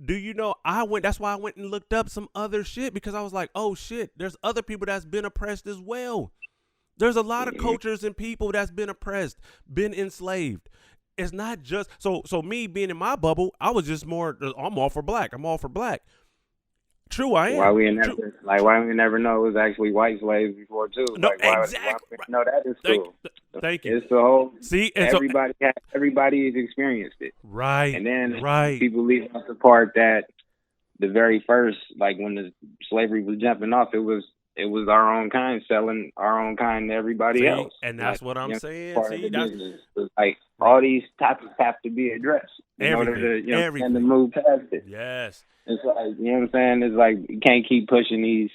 Do you know, that's why I went and looked up some other shit, because I was like, oh shit, there's other people that's been oppressed as well. There's a lot of cultures and people that's been oppressed, been enslaved. It's not just, so me being in my bubble, I was just more, I'm all for black. True, I am. Why we never know it was actually white slaves before too? No, like, exactly. No, that is cool. Thank you. It's the whole. See, everybody has experienced it. Right. And then people leave out the part that the very first, like when the slavery was jumping off, it was our own kind selling our own kind to everybody else. And that's what I'm saying. See, that's like all these topics have to be addressed in order to and to move past it. Yes. It's like, you know what I'm saying? It's like, you can't keep pushing these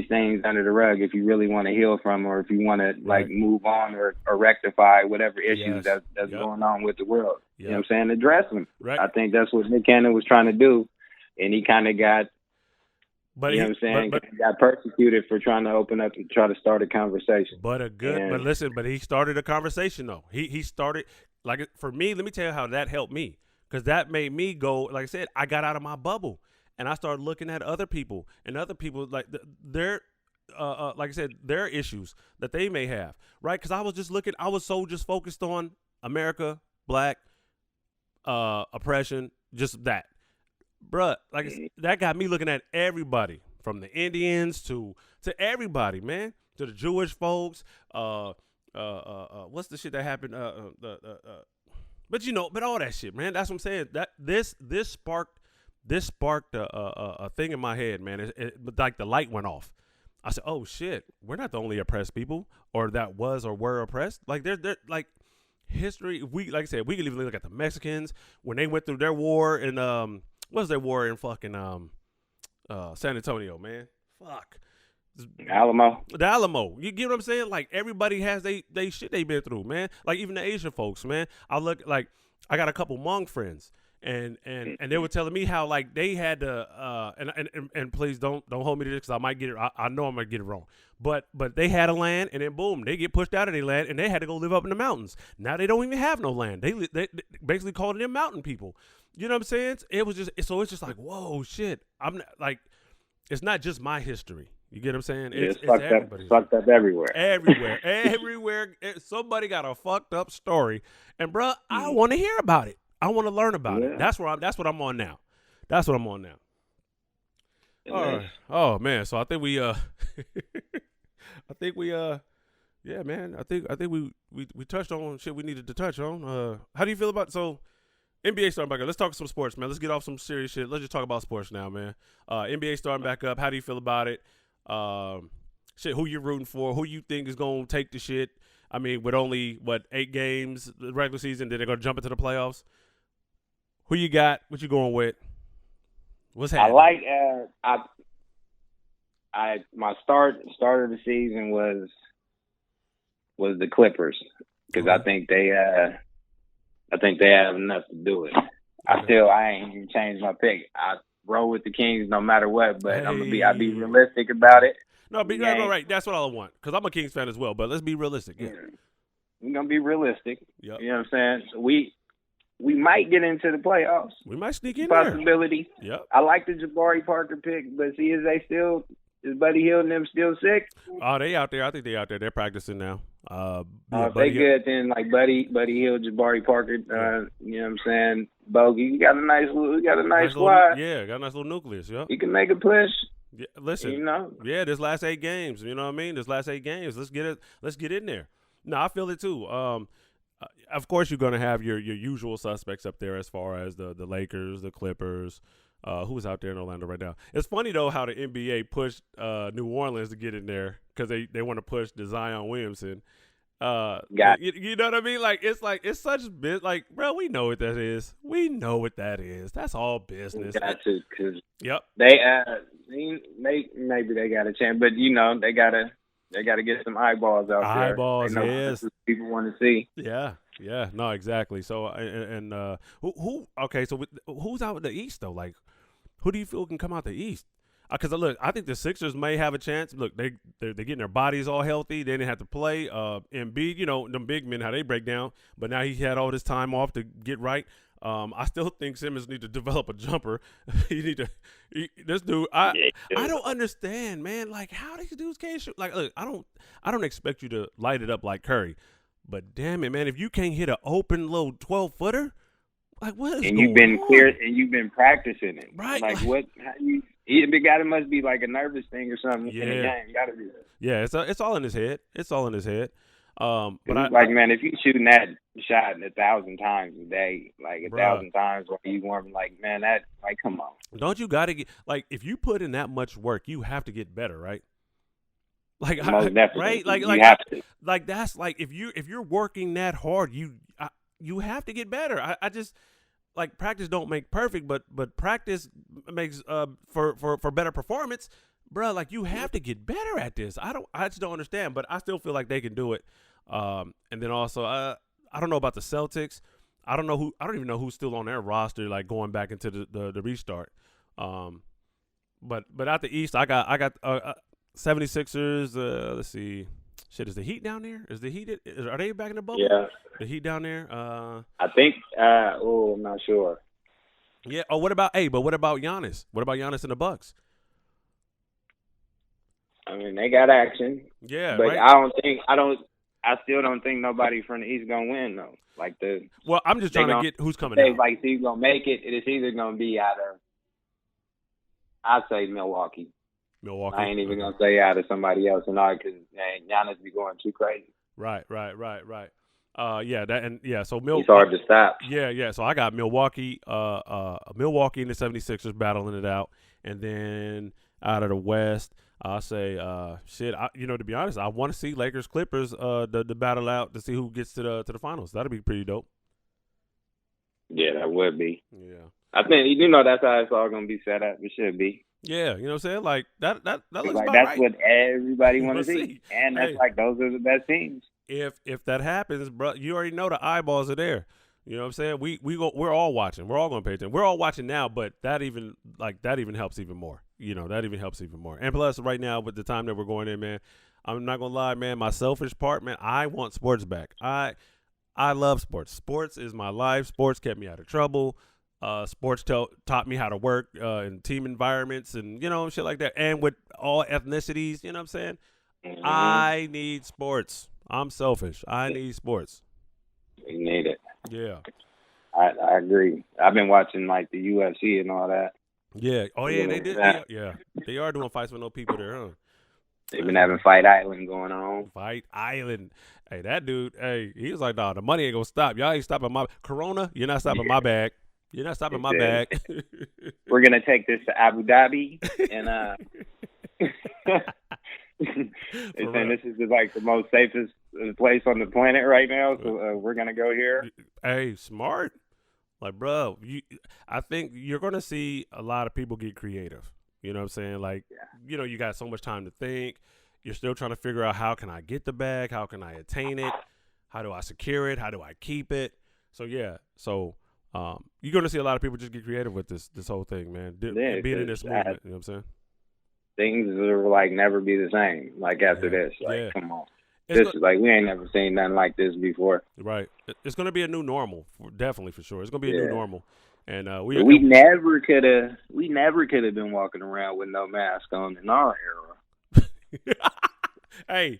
things under the rug if you really want to heal from, or if you want to like move on or rectify whatever issues that's going on with the world. You know what I'm saying? Address them. Right. I think that's what Nick Cannon was trying to do, and he kind of got. But you know what I'm saying? But got persecuted for trying to open up and try to start a conversation. But he started a conversation though. He started, like, for me, let me tell you how that helped me. Because that made me go, like I said, I got out of my bubble and I started looking at other people like their, like I said, their issues that they may have, right? Because I was so focused on America, black, oppression, just that. Bruh, like I said, that got me looking at everybody, from the Indians to everybody, man, to the Jewish folks. What's the shit that happened? But all that shit, man. That's what I'm saying. That this sparked a thing in my head, man. But like the light went off. I said, "Oh shit, we're not the only oppressed people, or that was or were oppressed. Like they're like history. Like I said, we can even look at the Mexicans when they went through their war in what was their war in fucking San Antonio, man? Fuck." The Alamo. You get what I'm saying? Like, everybody has they shit they been through, man. Like, even the Asian folks, man. I got a couple Hmong friends, and they were telling me how, like, they had to and please don't hold me to this, because I might get it. I know I'm gonna get it wrong. But they had a land, and then boom, they get pushed out of their land, and they had to go live up in the mountains. Now they don't even have no land. They basically called them mountain people. You know what I'm saying? It's just like, whoa, shit. I'm not, like, it's not just my history. You get what I'm saying? It's fucked up everywhere. Everywhere. Somebody got a fucked up story, and bro, I want to hear about it. I want to learn about it. That's what I'm on now. All right. Oh man. So I think we yeah, man. I think we touched on shit we needed to touch on. How do you feel about NBA starting back up? Let's talk some sports, man. Let's get off some serious shit. Let's just talk about sports now, man. NBA starting back up. How do you feel about it? Shit, who you rooting for? Who you think is gonna take the shit? I mean, with only 8 games the regular season, then they're gonna jump into the playoffs. Who you got? What you going with? What's happening? I like my start of the season was the Clippers, because I think they have enough to do it. I ain't even changed my pick. I roll with the Kings no matter what, but I'll be realistic about it. No, be right. That's what I want, because I'm a Kings fan as well. But let's be realistic. Yeah. We're gonna be realistic. Yep. You know what I'm saying? So we might get into the playoffs. We might sneak in possibility. There. Yep. I like the Jabari Parker pick, but see, is Buddy Hield and them still sick? Oh, they out there. I think they out there. They're practicing now. If they good, then like Buddy Hield, Jabari Parker. You know what I'm saying? Bogey, you got a nice squad. Got a nice little nucleus. Yeah, you can make a push. Yeah, listen. You know. Yeah, this last 8 games. You know what I mean? This last 8 games. Let's get in there. No, I feel it too. Of course, you're gonna have your usual suspects up there as far as the Lakers, the Clippers. Who's out there in Orlando right now? It's funny though how the NBA pushed New Orleans to get in there because they want to push the Zion Williamson. You know what I mean? It's such bit like, bro, we know what that is. We know what that is. That's all business. Got to, cause yep. They maybe they got a chance, but they gotta get some eyeballs out there. Eyeballs, yes. People want to see. Yeah, no, exactly. So who? Okay, so who's out in the East though? Like, who do you feel can come out the East? Because look, I think the Sixers may have a chance. Look, they're getting their bodies all healthy. They didn't have to play. Embiid, them big men, how they break down. But now he had all this time off to get right. I still think Simmons need to develop a jumper. This dude, I don't understand, man. Like, how these dudes can't shoot. Like, look, I don't expect you to light it up like Curry, but damn it, man, if you can't hit an open little 12-footer, like what is and you've been clear and you've been practicing it, right? Like what? The guy must be like a nervous thing or something in the game. Gotta be. Yeah, it's all in his head. It's all in his head. But man, if you shooting that shot 1,000 times a day, like 1,000 times while you warm, like, man, that, like, come on. Don't you gotta get, like, if you put in that much work, you have to get better, right? Like, most definitely, right? Like you have to. Like that's like if you're working that hard, you have to get better. I just like practice don't make perfect, but practice makes for better performance, bro. Like you have to get better at this. I just don't understand, but I still feel like they can do it. And then also, I don't know about the Celtics. I don't even know who's still on their roster, like going back into the restart. But out the East, I got 76ers. Let's see. Shit, is the Heat down there? Are they back in the bubble? Yeah. The Heat down there? I think, I'm not sure. Yeah. Oh, what about Giannis? What about Giannis and the Bucks? I mean, they got action. Yeah. But right? I still don't think nobody from the East gonna win though. Well, I'm just trying to get who's coming out. Like, who's gonna make it? It's either gonna be either. I'd say Milwaukee. I ain't even gonna say out of somebody else and all because Giannis be going too crazy. Right. So it's hard to stop. Yeah. So I got Milwaukee and the 76ers battling it out, and then out of the West, I'll say to be honest, I want to see Lakers Clippers the battle out to see who gets to the finals. That'd be pretty dope. Yeah, that would be. Yeah. I think that's how it's all gonna be set up. It should be. Yeah, you know what I'm saying? Like that looks like about that's right. what everybody want to see. And that's like those are the best teams. If that happens, bro, you already know the eyeballs are there. You know what I'm saying? We're all watching. We're all going to pay attention. We're all watching now, but that even helps even more. You know, that even helps even more. And plus right now with the time that we're going in, man, I'm not going to lie, man, my selfish part, man, I want sports back. I love sports. Sports is my life. Sports kept me out of trouble. Sports taught me how to work in team environments and, shit like that. And with all ethnicities, you know what I'm saying? Mm-hmm. I need sports. I'm selfish. I need sports. You need it. Yeah. I agree. I've been watching, like, the UFC and all that. Yeah. Oh, yeah, they did. Yeah. They are doing fights with no people there, huh? They've been having Fight Island going on. Fight Island. Hey, that dude, he was like, nah, the money ain't going to stop. Y'all ain't stopping my – Corona, you're not stopping my bag. You're not stopping my bag. We're gonna take this to Abu Dhabi, and they're saying this is like the most safest place on the planet right now. So we're gonna go here. Hey, smart, like, bro. I think you're gonna see a lot of people get creative. You know what I'm saying? Like, you got so much time to think. You're still trying to figure out how can I get the bag? How can I attain it? How do I secure it? How do I keep it? So yeah, you're going to see a lot of people just get creative with this whole thing, man. Being in this movement, you know what I'm saying? Things will, like, never be the same, like, after this. Like, come on. We ain't never seen nothing like this before. Right. It's going to be a new normal, definitely, for sure. It's going to be a new normal. And we never could have been walking around with no mask on in our era. Hey.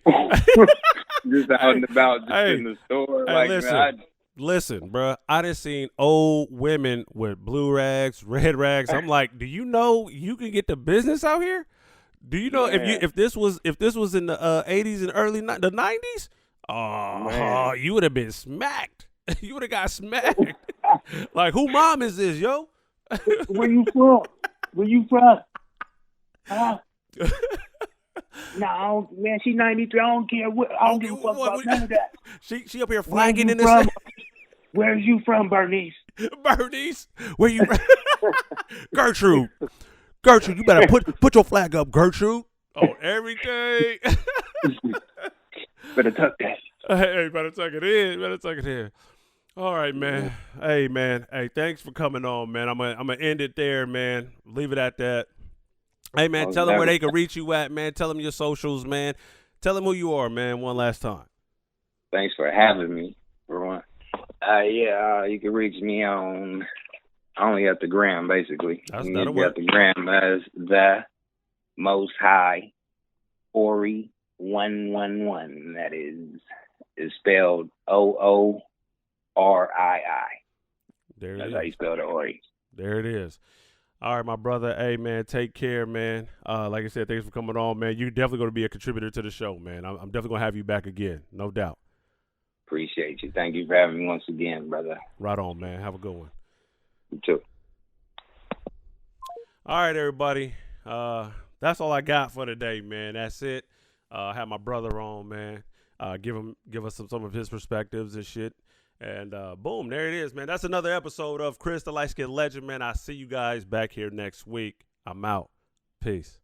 Just out and about, in the store. Hey, like, listen. man, Listen, bro, I done seen old women with blue rags, red rags. I'm like, do you know you can get the business out here? Do you know if this was in the 80s and the 90s? Oh, you would have been smacked. You would have got smacked. Like, who mom is this, yo? Where you from? Where you from? Huh? No, man, she's 93. I don't care what. I don't give a fuck about none of that. She up here flagging in the from? Where's you from, Bernice? Bernice, where you? Gertrude, you better put your flag up, Gertrude. Oh, everything. Better tuck that. Hey, better tuck it in. All right, man. Hey, man. Hey, thanks for coming on, man. I'm gonna end it there, man. Leave it at that. Hey, man, tell them where they can reach you at, man. Tell them your socials, man. Tell them who you are, man, one last time. Thanks for having me, for one. You can reach me on, only at the gram, basically. That'll work. At the gram as the Most High Ori 111. That is spelled OORII. That's how you spell the Ori. There it is. All right, my brother. Hey, man, take care, man. Like I said, thanks for coming on, man. You're definitely going to be a contributor to the show, man. I'm definitely going to have you back again, no doubt. Appreciate you. Thank you for having me once again, brother. Right on, man. Have a good one. You too. All right, everybody. That's all I got for today, man. That's it. I had my brother on, man. Give us some of his perspectives and shit. And boom, there it is, man. That's another episode of Chris, the LightSkin Legend, man. I see you guys back here next week. I'm out. Peace.